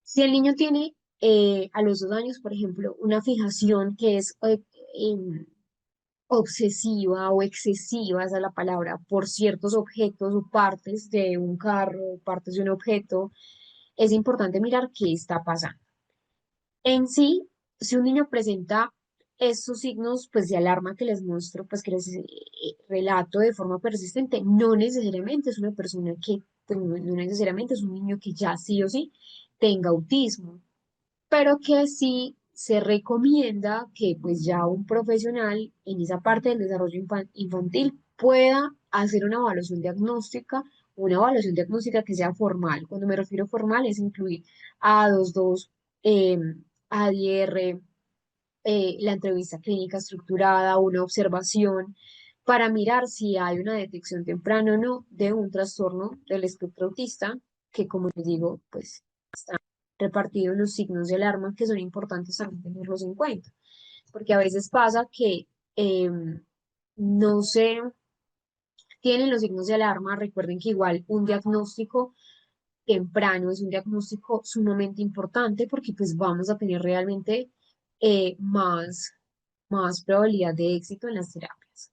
Si el niño tiene a los 2 años, por ejemplo, una fijación que es obsesiva o excesiva, esa es la palabra, por ciertos objetos o partes de un carro, partes de un objeto, es importante mirar qué está pasando. En sí, si un niño presenta estos signos pues de alarma que les muestro, pues que les relato de forma persistente, no necesariamente es una persona que, pues, no necesariamente es un niño que ya sí o sí tenga autismo, pero que sí se recomienda que pues ya un profesional en esa parte del desarrollo infantil pueda hacer una evaluación diagnóstica que sea formal. Cuando me refiero a formal es incluir A22, eh, ADR, la entrevista clínica estructurada, una observación para mirar si hay una detección temprana o no de un trastorno del espectro autista, que como les digo, pues repartido en los signos de alarma que son importantes también tenerlos en cuenta, porque a veces pasa que no se tienen los signos de alarma. Recuerden que igual un diagnóstico temprano es un diagnóstico sumamente importante porque pues vamos a tener realmente más probabilidad de éxito en las terapias.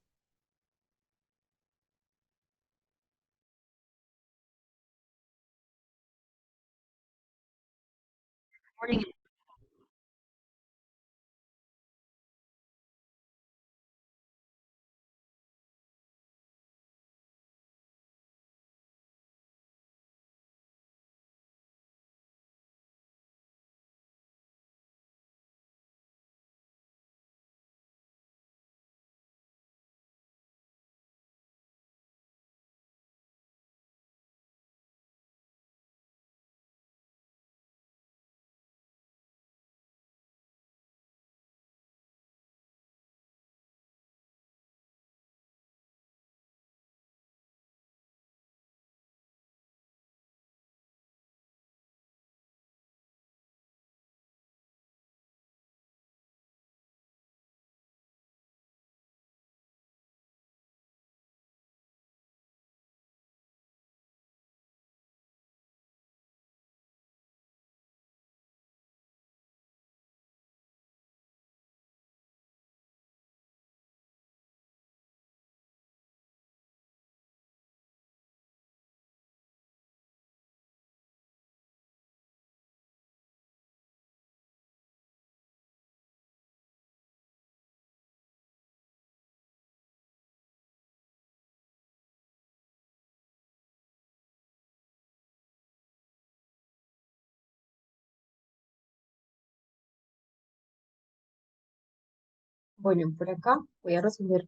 Bueno, por acá voy a resolver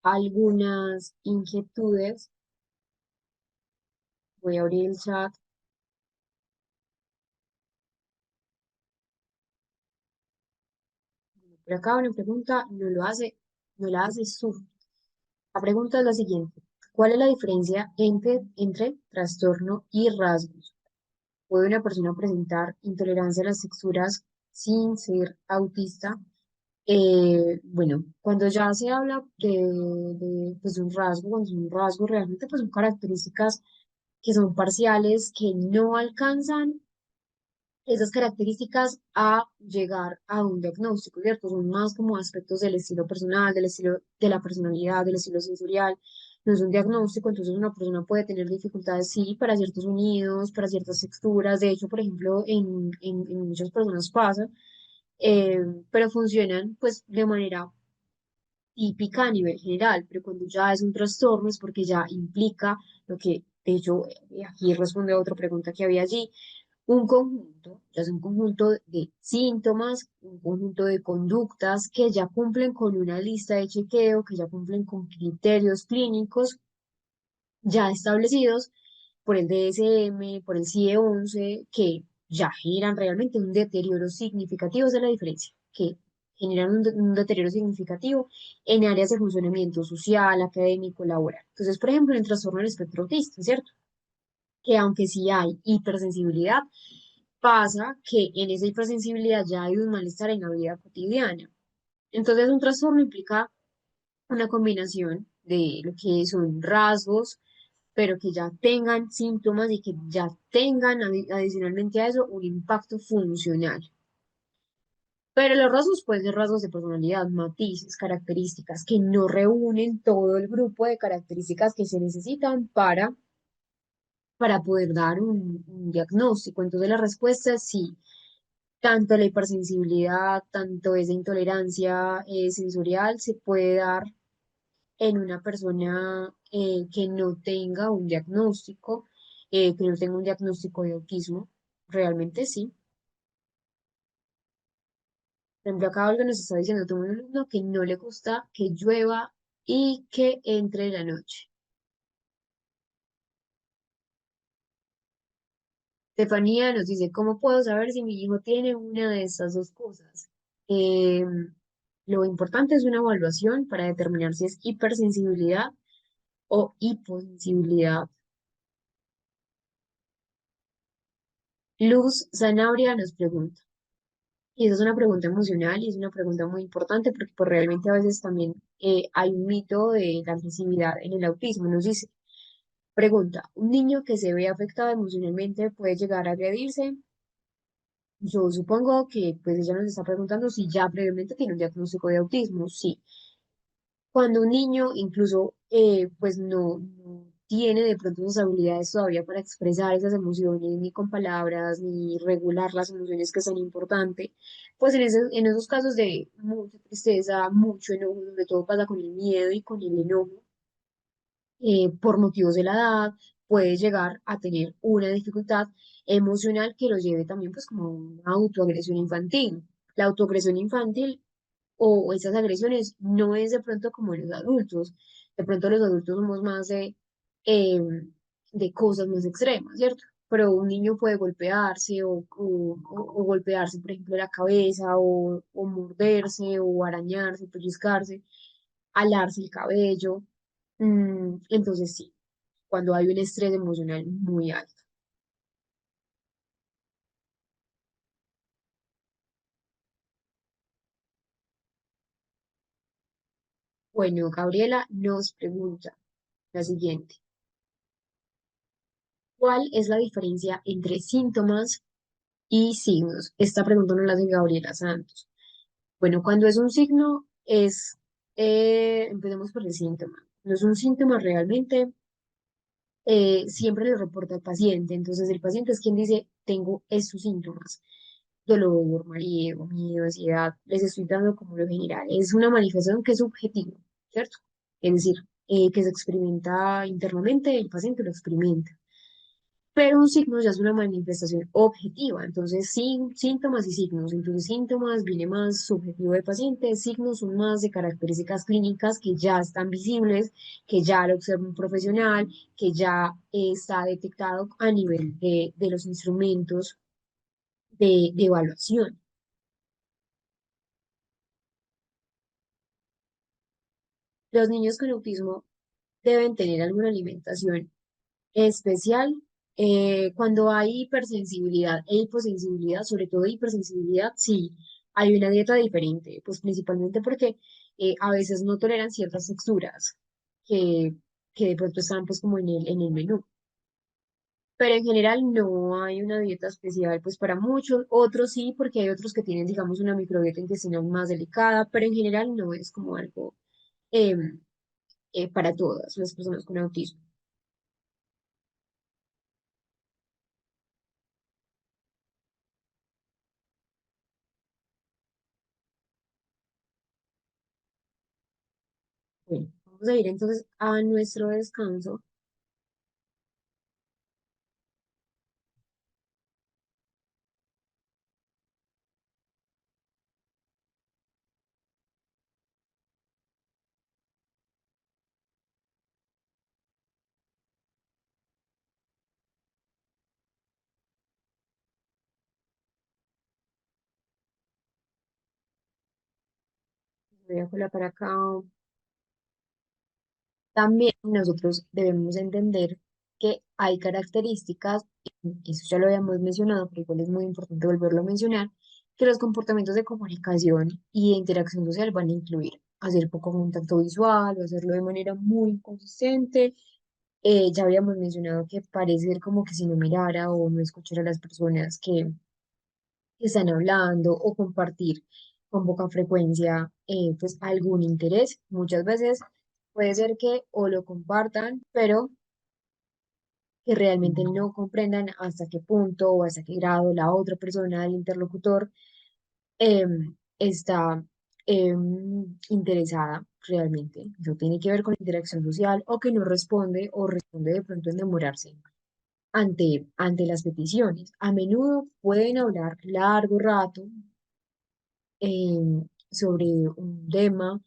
algunas inquietudes. Voy a abrir el chat. Por acá una pregunta no la hace su. La pregunta es la siguiente. ¿Cuál es la diferencia entre trastorno y rasgos? ¿Puede una persona presentar intolerancia a las texturas sin ser autista? Bueno, cuando ya se habla pues, un rasgo, cuando es un rasgo realmente pues son características que son parciales, que no alcanzan esas características a llegar a un diagnóstico, ¿cierto? Son más como aspectos del estilo personal, del estilo de la personalidad, del estilo sensorial. No es un diagnóstico, entonces una persona puede tener dificultades, sí, para ciertos sonidos, para ciertas texturas. De hecho, por ejemplo, en muchas personas pasa, eh, pero funcionan pues de manera típica a nivel general, pero cuando ya es un trastorno es porque ya implica lo que, de hecho, aquí responde a otra pregunta que había allí, un conjunto, ya es un conjunto de síntomas, un conjunto de conductas que ya cumplen con una lista de chequeo, que ya cumplen con criterios clínicos ya establecidos por el DSM, por el CIE-11, que ya generan realmente un deterioro significativo, esa es la diferencia, que generan un deterioro significativo en áreas de funcionamiento social, académico, laboral. Entonces, por ejemplo, en el trastorno del espectro autista, ¿cierto? Que aunque sí hay hipersensibilidad, pasa que en esa hipersensibilidad ya hay un malestar en la vida cotidiana. Entonces, un trastorno implica una combinación de lo que son rasgos, pero que ya tengan síntomas y que ya tengan adicionalmente a eso un impacto funcional. Pero los rasgos pueden ser rasgos de personalidad, matices, características que no reúnen todo el grupo de características que se necesitan para poder dar un diagnóstico. Entonces la respuesta es sí, tanto la hipersensibilidad, tanto esa intolerancia sensorial se puede dar en una persona que no tenga un diagnóstico, que no tenga un diagnóstico de autismo. Realmente sí. Por ejemplo, acá Olga nos está diciendo, tengo un alumno que no le gusta que llueva y que entre la noche. Estefanía nos dice, ¿cómo puedo saber si mi hijo tiene una de estas dos cosas? Eh, lo importante es una evaluación para determinar si es hipersensibilidad o hiposensibilidad. Luz Zanabria nos pregunta, y esa es una pregunta emocional y es una pregunta muy importante porque pues, realmente a veces también hay un mito de la agresividad en el autismo. Nos dice, pregunta, ¿un niño que se ve afectado emocionalmente puede llegar a agredirse? Yo supongo que pues ella nos está preguntando si ya previamente tiene un diagnóstico de autismo. Sí. Cuando un niño incluso pues no tiene de pronto esas habilidades todavía para expresar esas emociones, ni con palabras, ni regular las emociones que son importantes, pues en esos casos de mucha tristeza, mucho enojo, sobre todo pasa con el miedo y con el enojo, por motivos de la edad, puede llegar a tener una dificultad emocional que lo lleve también pues como a una autoagresión infantil. La autoagresión infantil o esas agresiones no es de pronto como los adultos. De pronto los adultos somos más eh, de cosas más extremas, ¿cierto? Pero un niño puede golpearse o golpearse, por ejemplo, la cabeza o morderse o arañarse, pellizcarse, alarse el cabello. Entonces sí, cuando hay un estrés emocional muy alto. Bueno, Gabriela nos pregunta la siguiente. ¿Cuál es la diferencia entre síntomas y signos? Esta pregunta nos la hace Gabriela Santos. Bueno, cuando es un signo, empecemos por el síntoma. No es un síntoma realmente, siempre lo reporta el paciente. Entonces, el paciente es quien dice, tengo estos síntomas. Dolor, mareo, miedo, ansiedad. Les estoy dando como lo general. Es una manifestación que es subjetiva, ¿cierto? Es decir, que se experimenta internamente, el paciente lo experimenta. pero un signo ya es una manifestación objetiva, entonces sí, síntomas y signos, entonces síntomas viene más subjetivo del paciente, signos son más de características clínicas que ya están visibles, que ya lo observa un profesional, que ya está detectado a nivel de los instrumentos de evaluación. Los niños con autismo deben tener alguna alimentación especial. Cuando hay hipersensibilidad e hiposensibilidad, sobre todo hipersensibilidad, sí, hay una dieta diferente, pues principalmente porque a veces no toleran ciertas texturas que, que de pronto están pues como en el menú. Pero en general no hay una dieta especial pues para muchos, otros sí, porque hay otros que tienen digamos una microbiota intestinal más delicada, pero en general no es como algo em, para todas las personas con autismo. Bueno, vamos a ir entonces a nuestro descanso. Voy a colocar acá. También nosotros debemos entender que hay características, y eso ya lo habíamos mencionado, pero igual es muy importante volverlo a mencionar, que los comportamientos de comunicación y de interacción social van a incluir hacer poco contacto visual o hacerlo de manera muy inconsistente. Ya habíamos mencionado que parece ser como que si no mirara o no escuchara a las personas que están hablando o compartir con poca frecuencia pues algún interés. Muchas veces puede ser que o lo compartan, pero que realmente no comprendan hasta qué punto o hasta qué grado la otra persona, el interlocutor, está interesada realmente. Eso tiene que ver con la interacción social o que no responde o responde de pronto en demorarse ante las peticiones. A menudo pueden hablar largo rato sobre un tema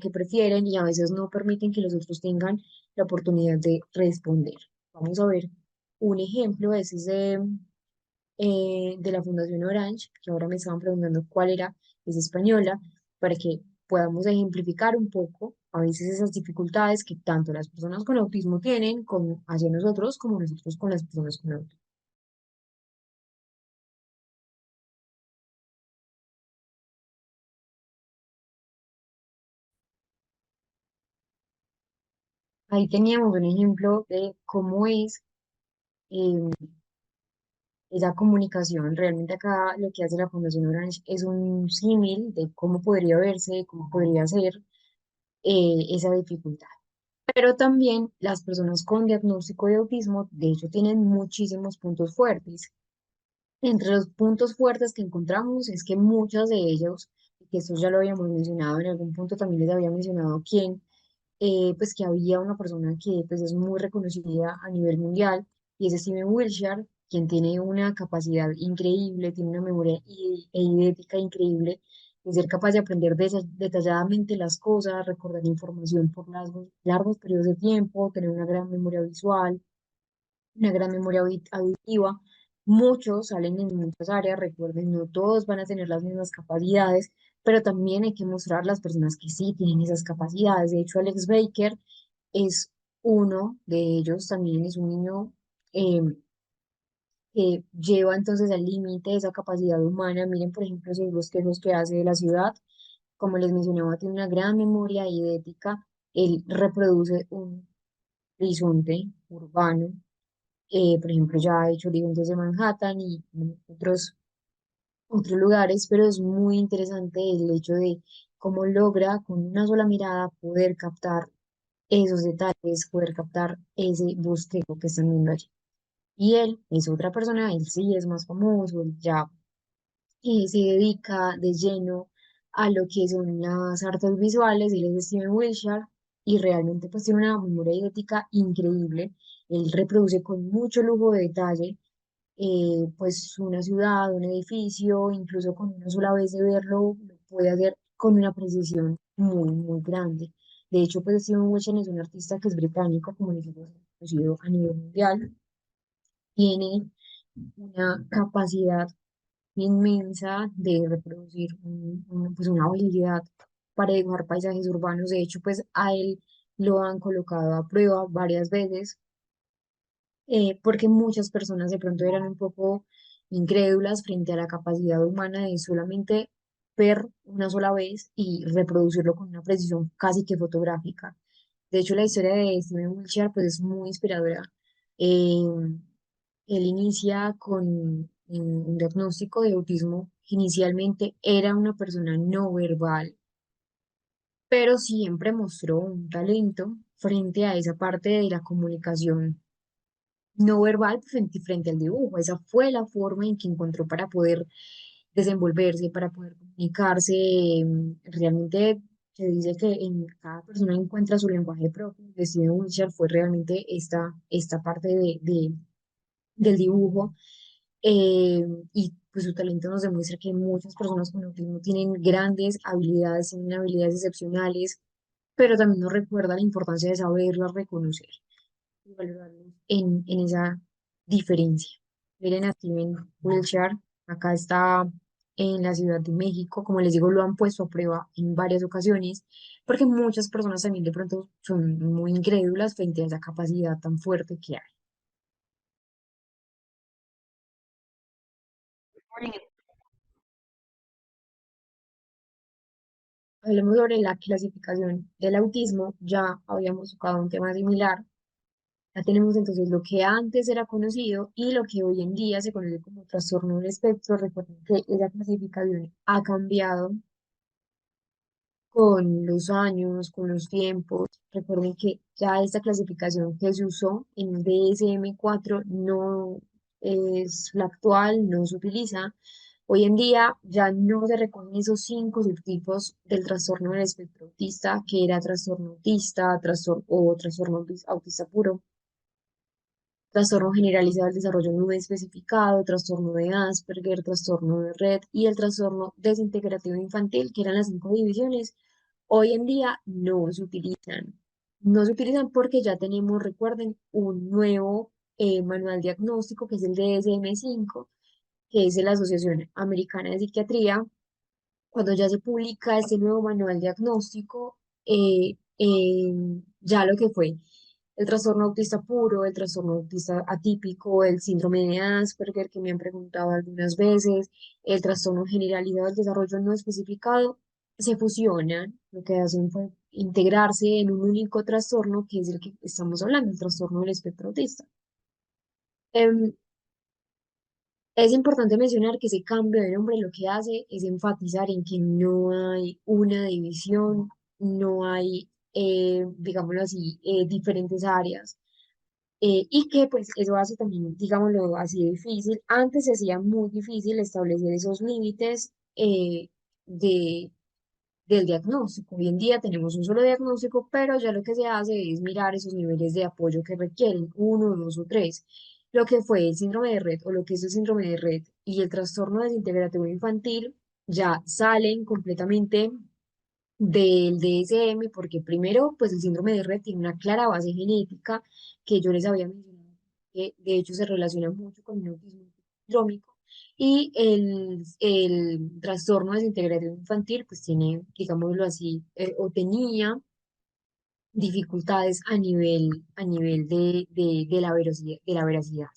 que prefieren y a veces no permiten que los otros tengan la oportunidad de responder. Vamos a ver un ejemplo, ese es de la Fundación Orange, que ahora me estaban preguntando cuál era, es española, para que podamos ejemplificar un poco a veces esas dificultades que tanto las personas con autismo tienen con, hacia nosotros como nosotros con las personas con autismo. Ahí teníamos un ejemplo de cómo es eh, esa comunicación. Realmente acá lo que hace la Fundación Orange es un símil de cómo podría verse, cómo podría ser esa dificultad. Pero también las personas con diagnóstico de autismo, de hecho, tienen muchísimos puntos fuertes. Entre los puntos fuertes que encontramos es que muchas de ellos, que esto ya lo habíamos mencionado, en algún punto también les había mencionado quién, pues que había una persona que pues es muy reconocida a nivel mundial y es Steven Wilshire, quien tiene una capacidad increíble, tiene una memoria e idética increíble, de ser capaz de aprender detalladamente las cosas, recordar información por largos periodos de tiempo, tener una gran memoria visual, una gran memoria auditiva. Muchos salen en muchas áreas, recuerden, no todos van a tener las mismas capacidades, pero también hay que mostrar las personas que sí tienen esas capacidades. De hecho, Alex Baker es uno de ellos, también es un niño eh, que lleva entonces al límite esa capacidad humana. Miren, por ejemplo, esos bosquejos que hace de la ciudad. Como les mencionaba, tiene una gran memoria idética. Él reproduce un horizonte urbano, por ejemplo, ya ha hecho horizontes de Manhattan y otros lugares, pero es muy interesante el hecho de cómo logra con una sola mirada poder captar esos detalles, poder captar ese bosquejo que están viendo allí. Y él es otra persona, él sí es más famoso, él ya se dedica de lleno a lo que son las artes visuales, él es Steven Wilshire y realmente pues tiene una memoria idética increíble. Él reproduce con mucho lujo de detalle, pues una ciudad, un edificio, incluso con una sola vez de verlo, lo puede hacer con una precisión muy, muy grande. De hecho, pues Steven Wilson es un artista que es británico, como les digo, es conocido a nivel mundial, tiene una capacidad inmensa de reproducir pues una habilidad para dibujar paisajes urbanos. De hecho, pues a él lo han colocado a prueba varias veces, porque muchas personas de pronto eran un poco incrédulas frente a la capacidad humana de solamente ver una sola vez y reproducirlo con una precisión casi que fotográfica. De hecho, la historia de Steven Wiltshire pues, es muy inspiradora. Eh, Él inicia con un diagnóstico de autismo. Inicialmente era una persona no verbal, pero siempre mostró un talento frente a esa parte de la comunicación no verbal frente al dibujo. Esa fue la forma en que encontró para poder desenvolverse, para poder comunicarse. Realmente se dice que en cada persona encuentra su lenguaje propio. De Steven Wiltshire fue realmente esta parte del dibujo. Y pues su talento nos demuestra que muchas personas con autismo tienen grandes habilidades, tienen habilidades excepcionales, pero también nos recuerda la importancia de saberlas reconocer y valorarlos en esa diferencia. Miren a Steven Wiltshire, acá está en la Ciudad de México, como les digo, lo han puesto a prueba en varias ocasiones, porque muchas personas también de pronto son muy incrédulas frente a esa capacidad tan fuerte que hay. Hablemos sobre la clasificación del autismo, ya habíamos tocado un tema similar. Ya tenemos entonces lo que antes era conocido y lo que hoy en día se conoce como trastorno del espectro. Recuerden que esa clasificación ha cambiado con los años, con los tiempos. Recuerden que ya esta clasificación que se usó en el DSM-4 no es la actual, no se utiliza. Hoy en día ya no se recogen esos cinco subtipos del trastorno del espectro autista, que era trastorno autista, trastorno o trastorno autista puro, trastorno generalizado del desarrollo no especificado, trastorno de Asperger, trastorno de Red y el trastorno desintegrativo infantil, que eran las cinco divisiones. Hoy en día no se utilizan. No se utilizan porque ya tenemos, recuerden, un nuevo manual diagnóstico que es el DSM-5, que es de la Asociación Americana de Psiquiatría. Cuando ya se publica este nuevo manual diagnóstico, ya lo que fue el trastorno autista puro, el trastorno autista atípico, el síndrome de Asperger, que me han preguntado algunas veces, el trastorno generalizado del desarrollo no especificado, se fusionan, lo que hacen fue integrarse en un único trastorno, que es el que estamos hablando, el trastorno del espectro autista. Em, es importante mencionar que ese cambio de nombre lo que hace es enfatizar en que no hay una división, no hay, digámoslo así, diferentes áreas. Y que pues eso hace también, digámoslo así, difícil. Antes se hacía muy difícil establecer esos límites de, del diagnóstico. Hoy en día tenemos un solo diagnóstico, pero ya lo que se hace es mirar esos niveles de apoyo que requieren, uno, dos o tres. Lo que fue el síndrome de Red o lo que es el síndrome de Red y el trastorno desintegrativo infantil ya salen completamente del DSM, porque primero, pues el síndrome de Red tiene una clara base genética que yo les había mencionado, que de hecho se relaciona mucho con el autismo sindrómico, y el trastorno desintegrativo infantil, pues tiene, digámoslo así, o tenía dificultades a nivel de la veracidad, de la veracidad.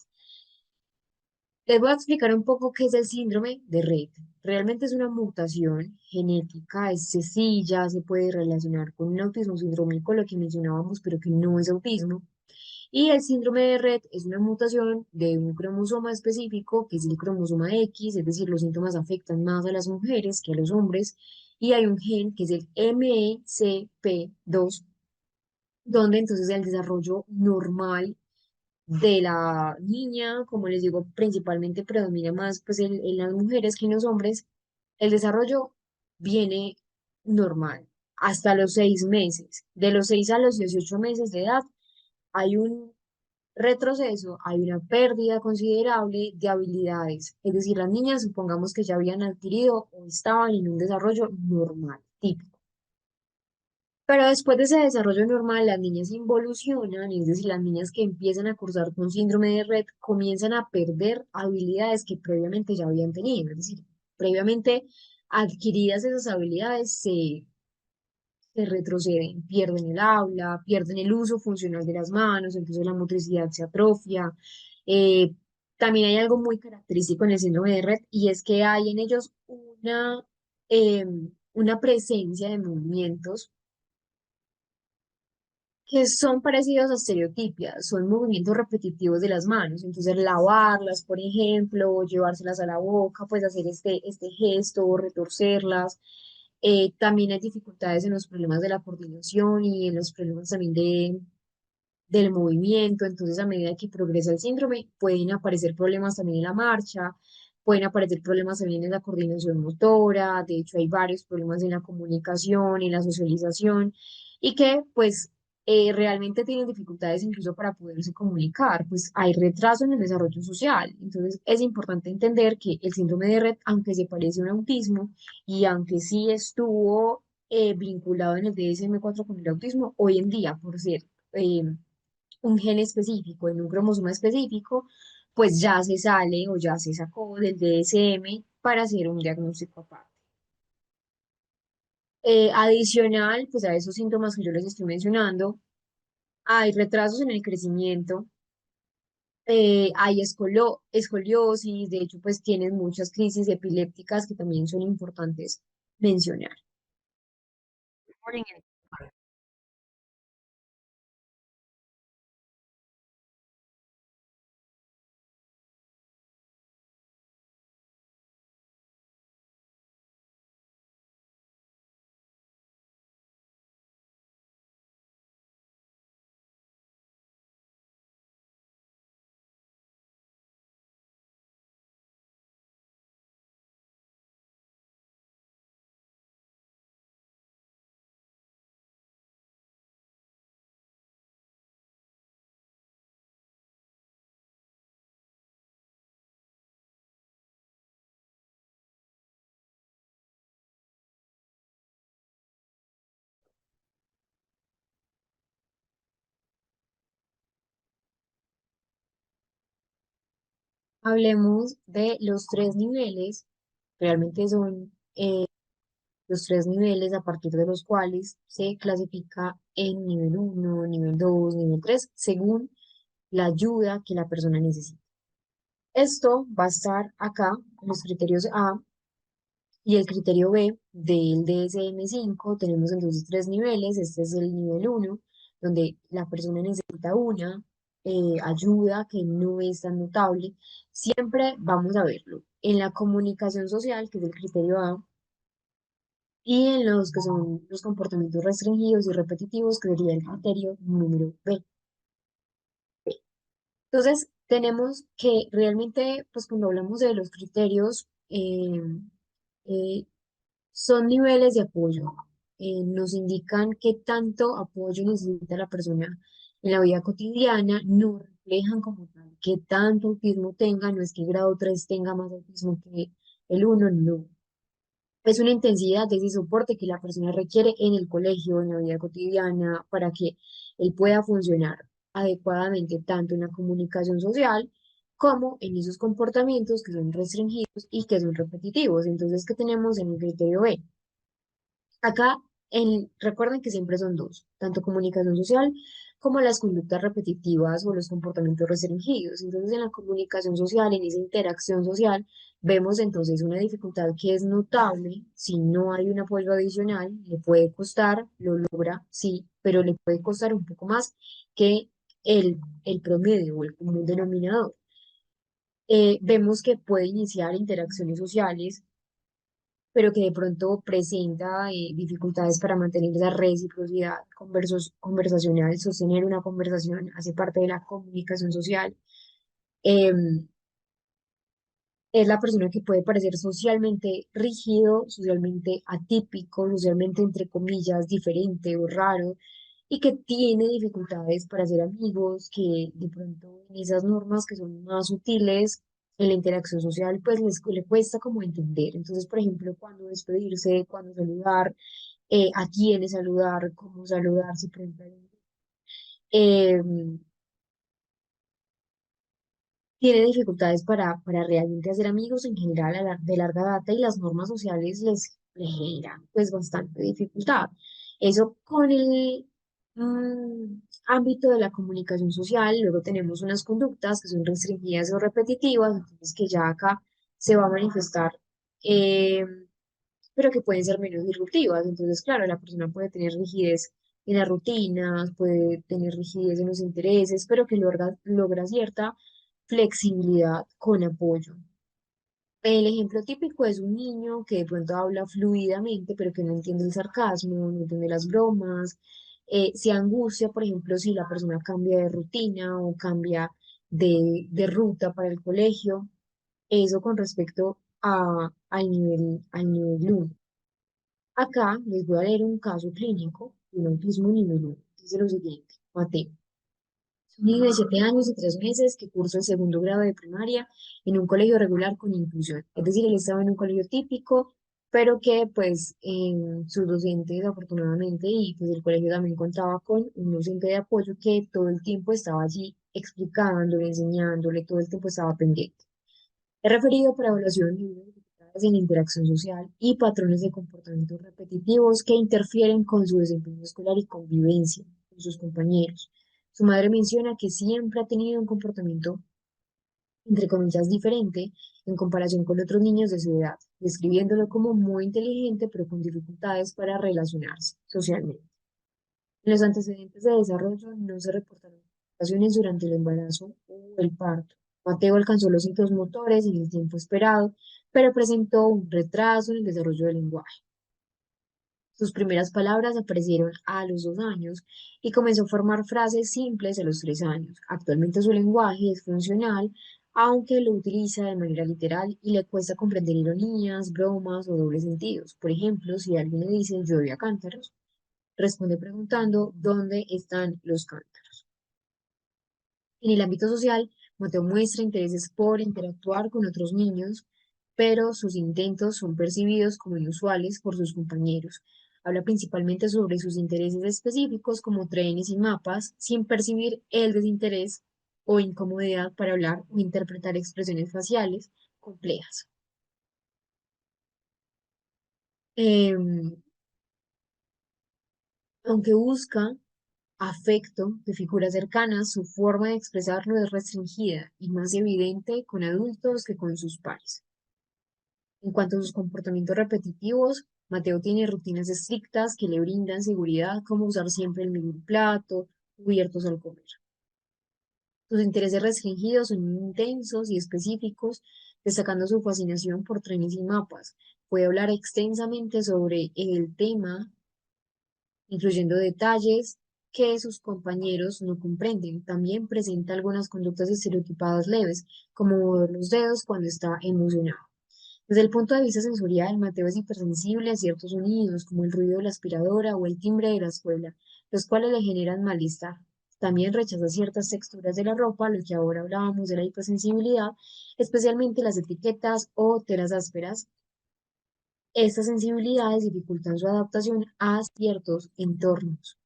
Les voy a explicar un poco qué es el síndrome de Rett. Realmente es una mutación genética, es sencilla, se puede relacionar con un autismo sindrómico, lo que mencionábamos, pero que no es autismo. Y el síndrome de Rett es una mutación de un cromosoma específico, que es el cromosoma X, es decir, los síntomas afectan más a las mujeres que a los hombres. Y hay un gen que es el MECP2, donde entonces el desarrollo normal de la niña, como les digo, principalmente predomina más pues en las mujeres que en los hombres, el desarrollo viene normal hasta los 6 meses. De los 6 a los 18 meses de edad hay un Retroceso, hay una pérdida considerable de habilidades. Es decir, las niñas supongamos que ya habían adquirido o estaban en un desarrollo normal, típico. Pero después de ese desarrollo normal, las niñas involucionan, es decir, las niñas que empiezan a cursar con síndrome de Rett comienzan a perder habilidades que previamente ya habían tenido. Es decir, previamente adquiridas esas habilidades se retroceden, pierden el habla, pierden el uso funcional de las manos, entonces la motricidad se atrofia. Eh, También hay algo muy característico en el síndrome de Rett y es que hay en ellos una presencia de movimientos que son parecidos a estereotipias, son movimientos repetitivos de las manos, entonces lavarlas, por ejemplo, llevárselas a la boca, pues hacer este gesto, retorcerlas. También hay dificultades en los problemas de la coordinación y en los problemas también del movimiento, entonces a medida que progresa el síndrome pueden aparecer problemas también en la marcha, pueden aparecer problemas también en la coordinación motora, de hecho hay varios problemas en la comunicación, en la socialización y que pues realmente tienen dificultades incluso para poderse comunicar, pues hay retraso en el desarrollo social, entonces es importante entender que el síndrome de Rett, aunque se parece a un autismo y aunque sí estuvo vinculado en el DSM-4 con el autismo, hoy en día por ser un gen específico, en un cromosoma específico, pues ya se sale o ya se sacó del DSM para hacer un diagnóstico aparte. Adicional, pues a esos síntomas que yo les estoy mencionando, hay retrasos en el crecimiento, hay escoliosis, de hecho, pues tienen muchas crisis epilépticas que también son importantes mencionar. Hablemos de los tres niveles, realmente son los tres niveles a partir de los cuales se clasifica en nivel uno, nivel 2, nivel 3, según la ayuda que la persona necesita. Esto va a estar acá en los criterios A y el criterio B del DSM-5. Tenemos entonces tres niveles. Este es el nivel uno, donde la persona necesita una ayuda que no es tan notable. Siempre vamos a verlo en la comunicación social, que es el criterio A, y en los que son los comportamientos restringidos y repetitivos, que sería el criterio número B. Entonces, tenemos que realmente, pues cuando hablamos de los criterios, eh, son niveles de apoyo. Nos indican qué tanto apoyo necesita la persona en la vida cotidiana, no reflejan como tal qué tanto autismo tenga, no es que grado 3 tenga más autismo que el uno, no. Es una intensidad de ese soporte que la persona requiere en el colegio, en la vida cotidiana, para que él pueda funcionar adecuadamente tanto en la comunicación social como en esos comportamientos que son restringidos y que son repetitivos. Entonces, ¿qué tenemos en el criterio B? Acá, recuerden que siempre son dos, tanto comunicación social como las conductas repetitivas o los comportamientos restringidos. Entonces, en la comunicación social, en esa interacción social, vemos entonces una dificultad que es notable. Si no hay un apoyo adicional, le puede costar, lo logra, sí, pero le puede costar un poco más que el promedio o el común denominador. Vemos que puede iniciar interacciones sociales pero que de pronto presenta dificultades para mantener esa reciprocidad conversacional, sostener una conversación, hace parte de la comunicación social. Em, es la persona que puede parecer socialmente rígido, socialmente atípico, socialmente, entre comillas, diferente o raro. y que tiene dificultades para hacer amigos, que de pronto en esas normas que son más sutiles en la interacción social, pues le cuesta como entender. Entonces, por ejemplo, cuándo despedirse, cuándo saludar, a quiénes saludar, cómo saludar, si por ejemplo, em, tiene dificultades para realmente hacer amigos en general de larga data y las normas sociales les generan pues bastante dificultad. Eso con el ámbito de la comunicación social, luego tenemos unas conductas que son restringidas o repetitivas, entonces que ya acá se va a manifestar, eh, pero que pueden ser menos disruptivas. Entonces, claro, la persona puede tener rigidez en las rutinas, puede tener rigidez en los intereses, pero que logra cierta flexibilidad con apoyo. El ejemplo típico es un niño que de pronto habla fluidamente, pero que no entiende el sarcasmo, no entiende las bromas, se angustia, por ejemplo, si la persona cambia de rutina o cambia de ruta para el colegio. Eso con respecto al nivel 1. Acá les voy a leer un caso clínico de un autismo nivel 1. Dice lo siguiente, Mateo. Es un niño de 7 años y 3 meses que cursa el segundo grado de primaria en un colegio regular con inclusión. Es decir, él estaba en un colegio típico, pero que pues sus docentes afortunadamente y pues el colegio también contaba con un docente de apoyo que todo el tiempo estaba allí explicándole, enseñándole, todo el tiempo estaba pendiente. He referido para evaluación de dificultades en interacción social y patrones de comportamientos repetitivos que interfieren con su desempeño escolar y convivencia con sus compañeros. Su madre menciona que siempre ha tenido un comportamiento, entre comillas, diferente en comparación con otros niños de su edad, describiéndolo como muy inteligente pero con dificultades para relacionarse socialmente. En los antecedentes de desarrollo no se reportaron complicaciones durante el embarazo o el parto. Mateo alcanzó los hitos motores en el tiempo esperado, pero presentó un retraso en el desarrollo del lenguaje. Sus primeras palabras aparecieron a los 2 años y comenzó a formar frases simples a los 3 años. Actualmente su lenguaje es funcional, aunque lo utiliza de manera literal y le cuesta comprender ironías, bromas o dobles sentidos. Por ejemplo, si alguien le dice yo voy a cántaros, responde preguntando ¿dónde están los cántaros? En el ámbito social, Mateo muestra intereses por interactuar con otros niños, pero sus intentos son percibidos como inusuales por sus compañeros. Habla principalmente sobre sus intereses específicos como trenes y mapas, sin percibir el desinterés o incomodidad para hablar o interpretar expresiones faciales complejas. Em, Aunque busca afecto de figuras cercanas, su forma de expresarlo es restringida y más evidente con adultos que con sus pares. En cuanto a sus comportamientos repetitivos, Mateo tiene rutinas estrictas que le brindan seguridad, como usar siempre el mismo plato, cubiertos al comer. Sus intereses restringidos son intensos y específicos, destacando su fascinación por trenes y mapas. Puede hablar extensamente sobre el tema incluyendo detalles que sus compañeros no comprenden. También presenta algunas conductas estereotipadas leves, como mover los dedos cuando está emocionado. Desde el punto de vista sensorial, Mateo es hipersensible a ciertos sonidos, como el ruido de la aspiradora o el timbre de la escuela, los cuales le generan malestar. También rechaza ciertas texturas de la ropa, lo que ahora hablábamos de la hipersensibilidad, especialmente las etiquetas o telas ásperas. Estas sensibilidades dificultan su adaptación a ciertos entornos.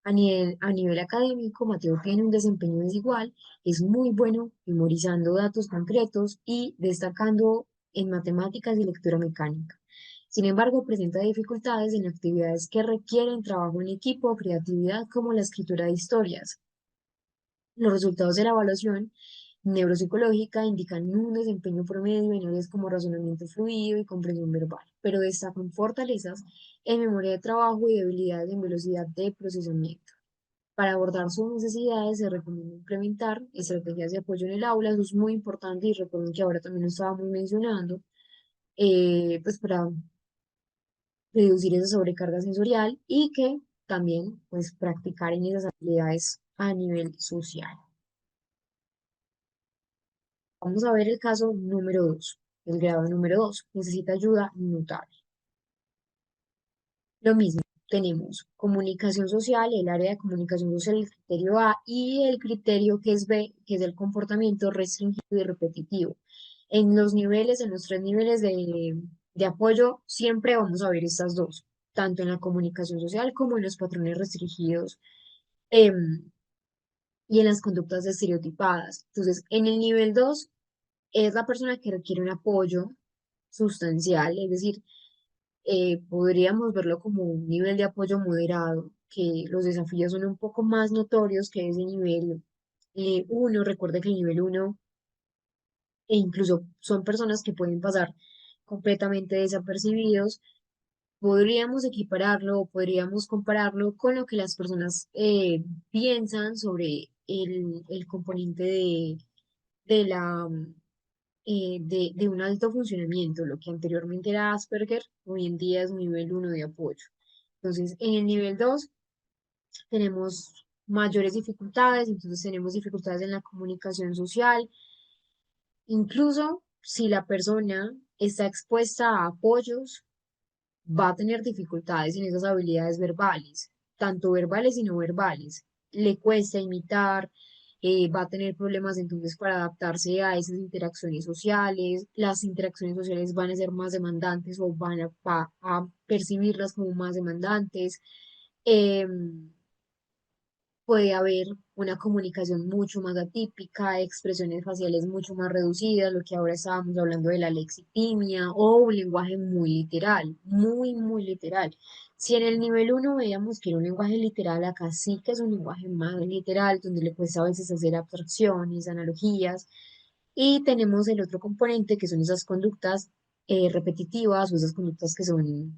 A nivel académico, Mateo tiene un desempeño desigual, es muy bueno memorizando datos concretos y destacando en matemáticas y lectura mecánica. Sin embargo, presenta dificultades en actividades que requieren trabajo en equipo o creatividad, como la escritura de historias. Los resultados de la evaluación neuropsicológica indican un desempeño promedio en áreas como razonamiento fluido y comprensión verbal, pero destacan fortalezas en memoria de trabajo y debilidades en velocidad de procesamiento. Para abordar sus necesidades se recomienda implementar estrategias de apoyo en el aula, eso es muy importante y recuerden que ahora también lo estábamos mencionando, pues para reducir esa sobrecarga sensorial y que también pues practicar en esas habilidades a nivel social. Vamos a ver el caso número 2. El grado número 2 necesita ayuda notable. Lo mismo, tenemos comunicación social, el área de comunicación social, el criterio A, y el criterio que es B, que es el comportamiento restringido y repetitivo. En los niveles, en los tres niveles de apoyo, siempre vamos a ver estas dos, tanto en la comunicación social como en los patrones restringidos em, y en las conductas estereotipadas. Entonces, en el nivel 2 es la persona que requiere un apoyo sustancial, es decir, podríamos verlo como un nivel de apoyo moderado, que los desafíos son un poco más notorios que ese nivel 1. Recuerda que el nivel uno e incluso son personas que pueden pasar completamente desapercibidos. Podríamos equipararlo o podríamos compararlo con lo que las personas piensan sobre el componente de la de un alto funcionamiento. Lo que anteriormente era Asperger, hoy en día es nivel uno de apoyo. Entonces, en el nivel 2 tenemos mayores dificultades, entonces tenemos dificultades en la comunicación social, incluso si la persona está expuesta a apoyos, va a tener dificultades en esas habilidades verbales, tanto verbales y no verbales. Le cuesta imitar, va a tener problemas entonces para adaptarse a esas interacciones sociales. Las interacciones sociales van a ser más demandantes o a percibirlas como más demandantes. Em, Puede haber una comunicación mucho más atípica, expresiones faciales mucho más reducidas, lo que ahora estábamos hablando de la lexitimia, o un lenguaje muy literal, muy, muy literal. Si en el nivel uno veíamos que era un lenguaje literal, acá sí que es un lenguaje más literal, donde le cuesta a veces hacer abstracciones, analogías, y tenemos el otro componente que son esas conductas repetitivas o esas conductas que son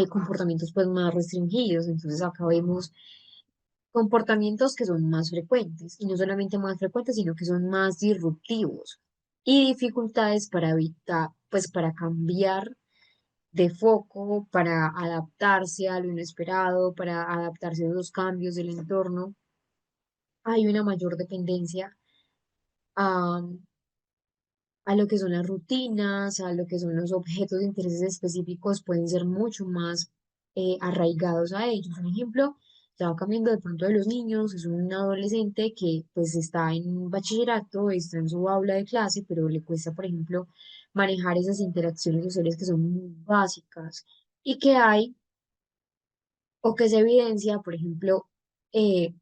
comportamientos pues más restringidos. Entonces acá vemos comportamientos que son más frecuentes, y no solamente más frecuentes, sino que son más disruptivos, y dificultades para evitar, pues para cambiar de foco, para adaptarse a lo inesperado, para adaptarse a los cambios del entorno. Hay una mayor dependencia a, a lo que son las rutinas, a lo que son los objetos de intereses específicos, pueden ser mucho más arraigados a ellos. Un ejemplo, estaba cambiando de pronto de los niños, es un adolescente que pues está en bachillerato, está en su aula de clase, pero le cuesta, por ejemplo, manejar esas interacciones sociales que son muy básicas y que hay o que se evidencia, por ejemplo, eh,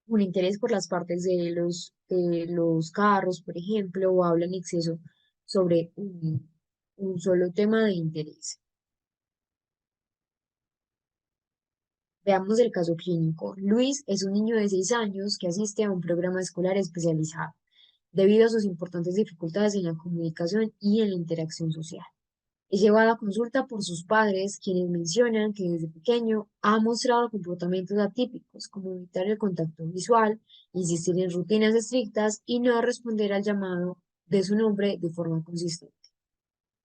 un interés por las partes de los carros, por ejemplo, o habla en exceso sobre un solo tema de interés. Veamos el caso clínico. Luis es un niño de 6 años que asiste a un programa escolar especializado debido a sus importantes dificultades en la comunicación y en la interacción social. Es llevado a consulta por sus padres, quienes mencionan que desde pequeño ha mostrado comportamientos atípicos, como evitar el contacto visual, insistir en rutinas estrictas y no responder al llamado de su nombre de forma consistente.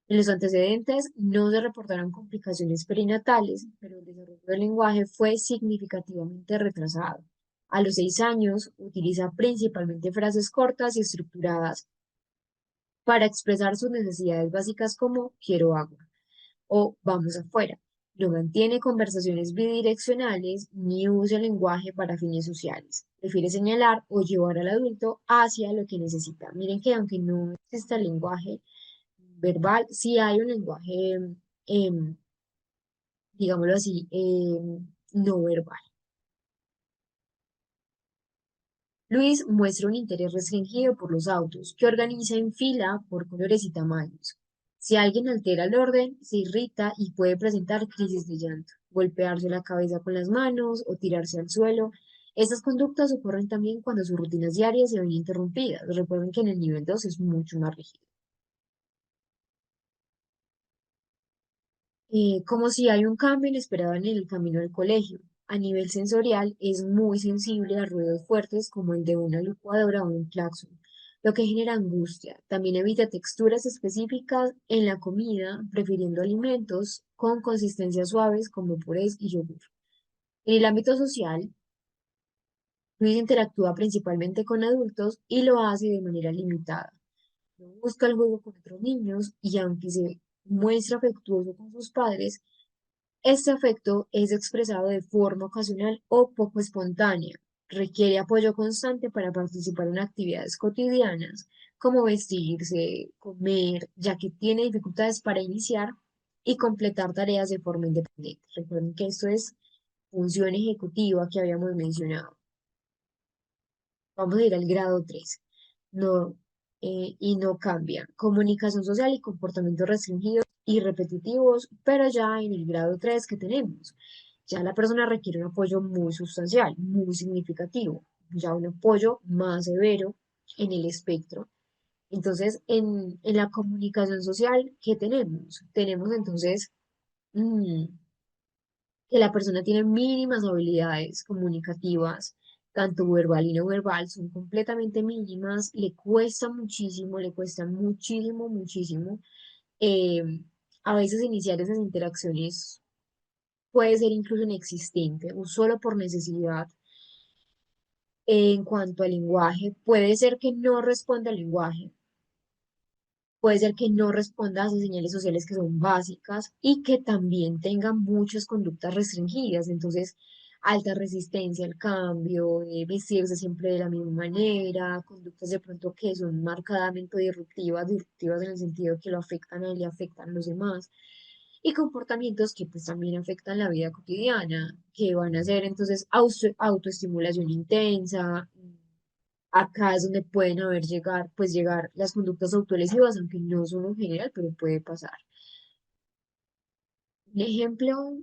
En los antecedentes no se reportaron complicaciones perinatales, pero el desarrollo del lenguaje fue significativamente retrasado. A los 6 años utiliza principalmente frases cortas y estructuradas para expresar sus necesidades básicas como quiero agua o vamos afuera. No mantiene conversaciones bidireccionales ni usa el lenguaje para fines sociales. Prefiere señalar o llevar al adulto hacia lo que necesita. Miren que aunque no exista el lenguaje verbal, sí hay un lenguaje, em, digámoslo así, no verbal. Luis muestra un interés restringido por los autos, que organiza en fila por colores y tamaños. Si alguien altera el orden, se irrita y puede presentar crisis de llanto, golpearse la cabeza con las manos o tirarse al suelo. Estas conductas ocurren también cuando sus rutinas diarias se ven interrumpidas. Recuerden que en el nivel 2 es mucho más rígido. Como si hay un cambio inesperado en el camino al colegio. A nivel sensorial, es muy sensible a ruidos fuertes como el de una licuadora o un claxon, lo que genera angustia. También evita texturas específicas en la comida, prefiriendo alimentos con consistencias suaves como purés y yogur. En el ámbito social, Luis interactúa principalmente con adultos y lo hace de manera limitada. No busca el juego con otros niños y aunque se muestra afectuoso con sus padres, Este afecto es expresado de forma ocasional o poco espontánea. Requiere apoyo constante para participar en actividades cotidianas, como vestirse, comer, ya que tiene dificultades para iniciar y completar tareas de forma independiente. Recuerden que esto es función ejecutiva que habíamos mencionado. Vamos a ir al grado 3. No, y no cambia. Comunicación social y comportamientos restringidos y repetitivos, pero ya en el grado 3 que tenemos, ya la persona requiere un apoyo muy sustancial, muy significativo, ya un apoyo más severo en el espectro. Entonces, en la comunicación social, ¿qué tenemos? Tenemos entonces mm, que la persona tiene mínimas habilidades comunicativas, tanto verbal y no verbal, son completamente mínimas, le cuesta muchísimo, muchísimo. eh, a veces iniciar esas interacciones puede ser incluso inexistente o solo por necesidad. En cuanto al lenguaje, puede ser que no responda al lenguaje, puede ser que no responda a esas señales sociales que son básicas y que también tenga muchas conductas restringidas. Entonces, alta resistencia al cambio, vestirse siempre de la misma manera, conductas de pronto que son marcadamente disruptivas, disruptivas en el sentido que lo afectan a él y afectan a los demás. Y comportamientos que pues también afectan la vida cotidiana, que van a ser entonces autoestimulación intensa. Acá es donde pueden pues llegar las conductas autolesivas, aunque no son en general, pero puede pasar. Un ejemplo,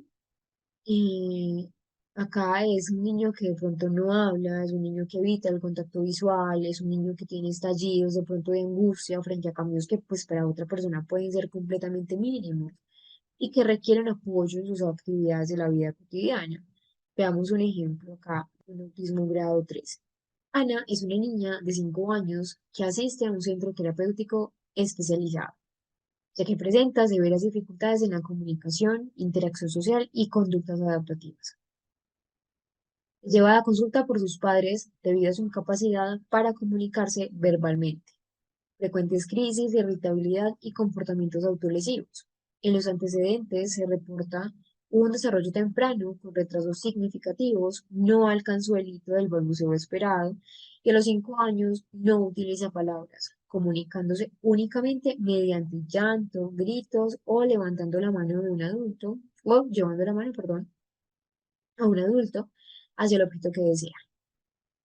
eh, acá es un niño que de pronto no habla, es un niño que evita el contacto visual, es un niño que tiene estallidos de pronto de angustia frente a cambios que pues para otra persona pueden ser completamente mínimos y que requieren apoyo en sus actividades de la vida cotidiana. Veamos un ejemplo acá, un autismo grado 3. Ana es una niña de 5 años que asiste a un centro terapéutico especializado, ya que presenta severas dificultades en la comunicación, interacción social y conductas adaptativas. Es llevada a consulta por sus padres debido a su incapacidad para comunicarse verbalmente, frecuentes crisis de irritabilidad y comportamientos autolesivos. En los antecedentes se reporta un desarrollo temprano con retrasos significativos, no alcanzó el hito del balbuceo esperado y a los 5 años no utiliza palabras, comunicándose únicamente mediante llanto, gritos o levantando la mano de un adulto, o llevando la mano, perdón, a un adulto hacia el objeto que desea.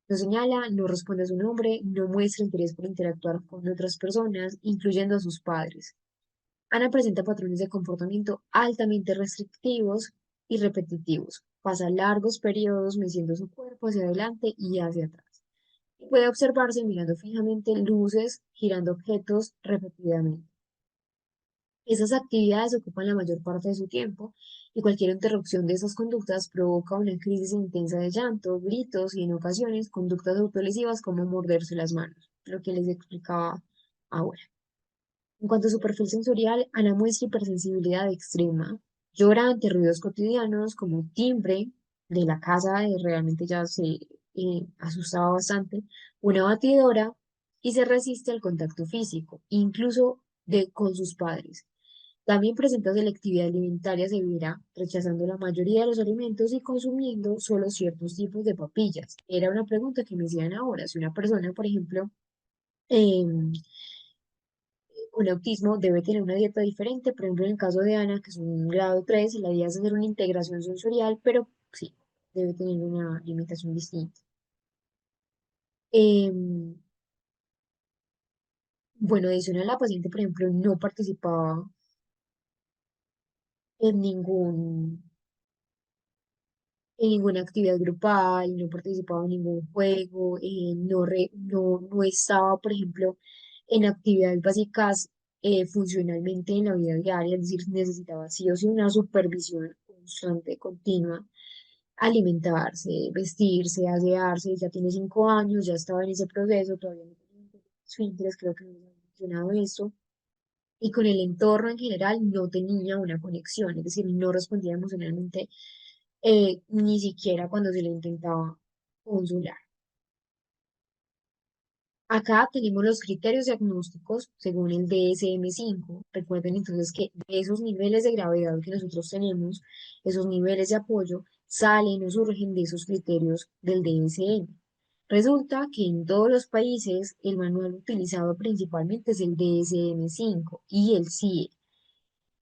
No señala, no responde a su nombre, no muestra interés por interactuar con otras personas, incluyendo a sus padres. Ana presenta patrones de comportamiento altamente restrictivos y repetitivos. Pasa largos periodos meciendo su cuerpo hacia adelante y hacia atrás. Y puede observarse mirando fijamente luces, girando objetos repetidamente. Esas actividades ocupan la mayor parte de su tiempo y cualquier interrupción de esas conductas provoca una crisis intensa de llanto, gritos y en ocasiones conductas autolesivas como morderse las manos, lo que les explicaba ahora. En cuanto a su perfil sensorial, Ana muestra hipersensibilidad extrema, llora ante ruidos cotidianos como timbre de la casa, realmente ya se asustaba bastante, una batidora y se resiste al contacto físico, incluso con sus padres. También presenta selectividad alimentaria severa, rechazando la mayoría de los alimentos y consumiendo solo ciertos tipos de papillas. Era una pregunta que me hacían ahora. Si una persona, por ejemplo, em, con autismo debe tener una dieta diferente, por ejemplo, en el caso de Ana, que es un grado 3, la idea es hacer una integración sensorial, pero sí, debe tener una limitación distinta. Em, bueno, adicional, la paciente, por ejemplo, no participaba en ninguna actividad grupal, no participaba en ningún juego, no estaba, por ejemplo, en actividades básicas funcionalmente en la vida diaria, es decir, necesitaba sí o sí una supervisión constante, continua, alimentarse, vestirse, asearse, ya tiene 5 años, ya estaba en ese proceso, todavía no tenía esfínteres, creo que no hemos mencionado eso, y con el entorno en general no tenía una conexión, es decir, no respondía emocionalmente ni siquiera cuando se le intentaba consolar. Acá tenemos los criterios diagnósticos según el DSM-5. Recuerden entonces que de esos niveles de gravedad que nosotros tenemos, esos niveles de apoyo, salen o surgen de esos criterios del DSM. Resulta que en todos los países el manual utilizado principalmente es el DSM-5 y el CIE,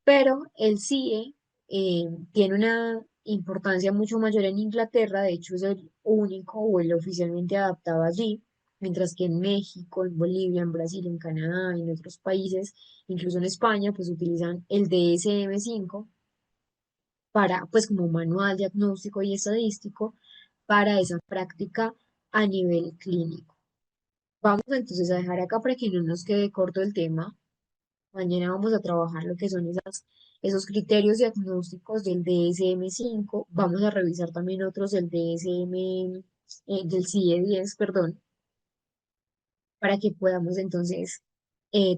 pero el CIE tiene una importancia mucho mayor en Inglaterra, de hecho es el único o el oficialmente adaptado allí, mientras que en México, en Bolivia, en Brasil, en Canadá, en otros países, incluso en España, pues utilizan el DSM-5 para, pues como manual diagnóstico y estadístico para esa práctica a nivel clínico. Vamos entonces a dejar acá para que no nos quede corto el tema. Mañana vamos a trabajar lo que son esos criterios diagnósticos del DSM-5. Vamos a revisar también otros del DSM, del CIE-10, perdón, para que podamos entonces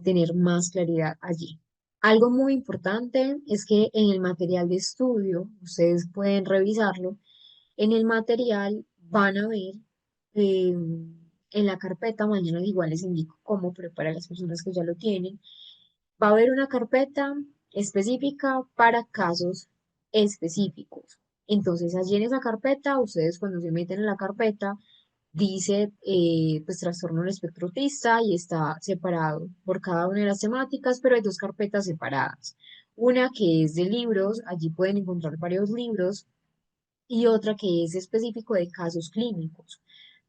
tener más claridad allí. Algo muy importante es que en el material de estudio, ustedes pueden revisarlo, en el material van a ver en la carpeta, mañana igual les indico cómo, pero para las personas que ya lo tienen, va a haber una carpeta específica para casos específicos. Entonces, allí en esa carpeta, ustedes cuando se meten en la carpeta, dice pues trastorno del espectro autista y está separado por cada una de las temáticas, pero hay dos carpetas separadas. Una que es de libros, allí pueden encontrar varios libros, y otra que es específico de casos clínicos.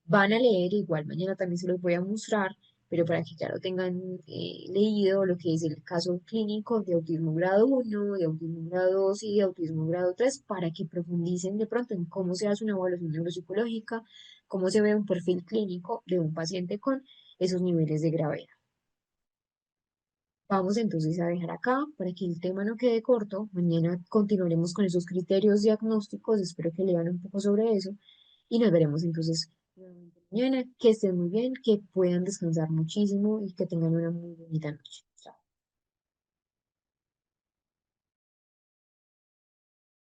Van a leer, igual mañana también se los voy a mostrar, pero para que ya lo tengan leído, lo que es el caso clínico de autismo grado 1, de autismo grado 2 y de autismo grado 3, para que profundicen de pronto en cómo se hace una evaluación neuropsicológica, cómo se ve un perfil clínico de un paciente con esos niveles de gravedad. Vamos entonces a dejar acá para que el tema no quede corto. Mañana continuaremos con esos criterios diagnósticos. Espero que lean un poco sobre eso y nos veremos entonces nuevamente mañana. Que estén muy bien, que puedan descansar muchísimo y que tengan una muy bonita noche.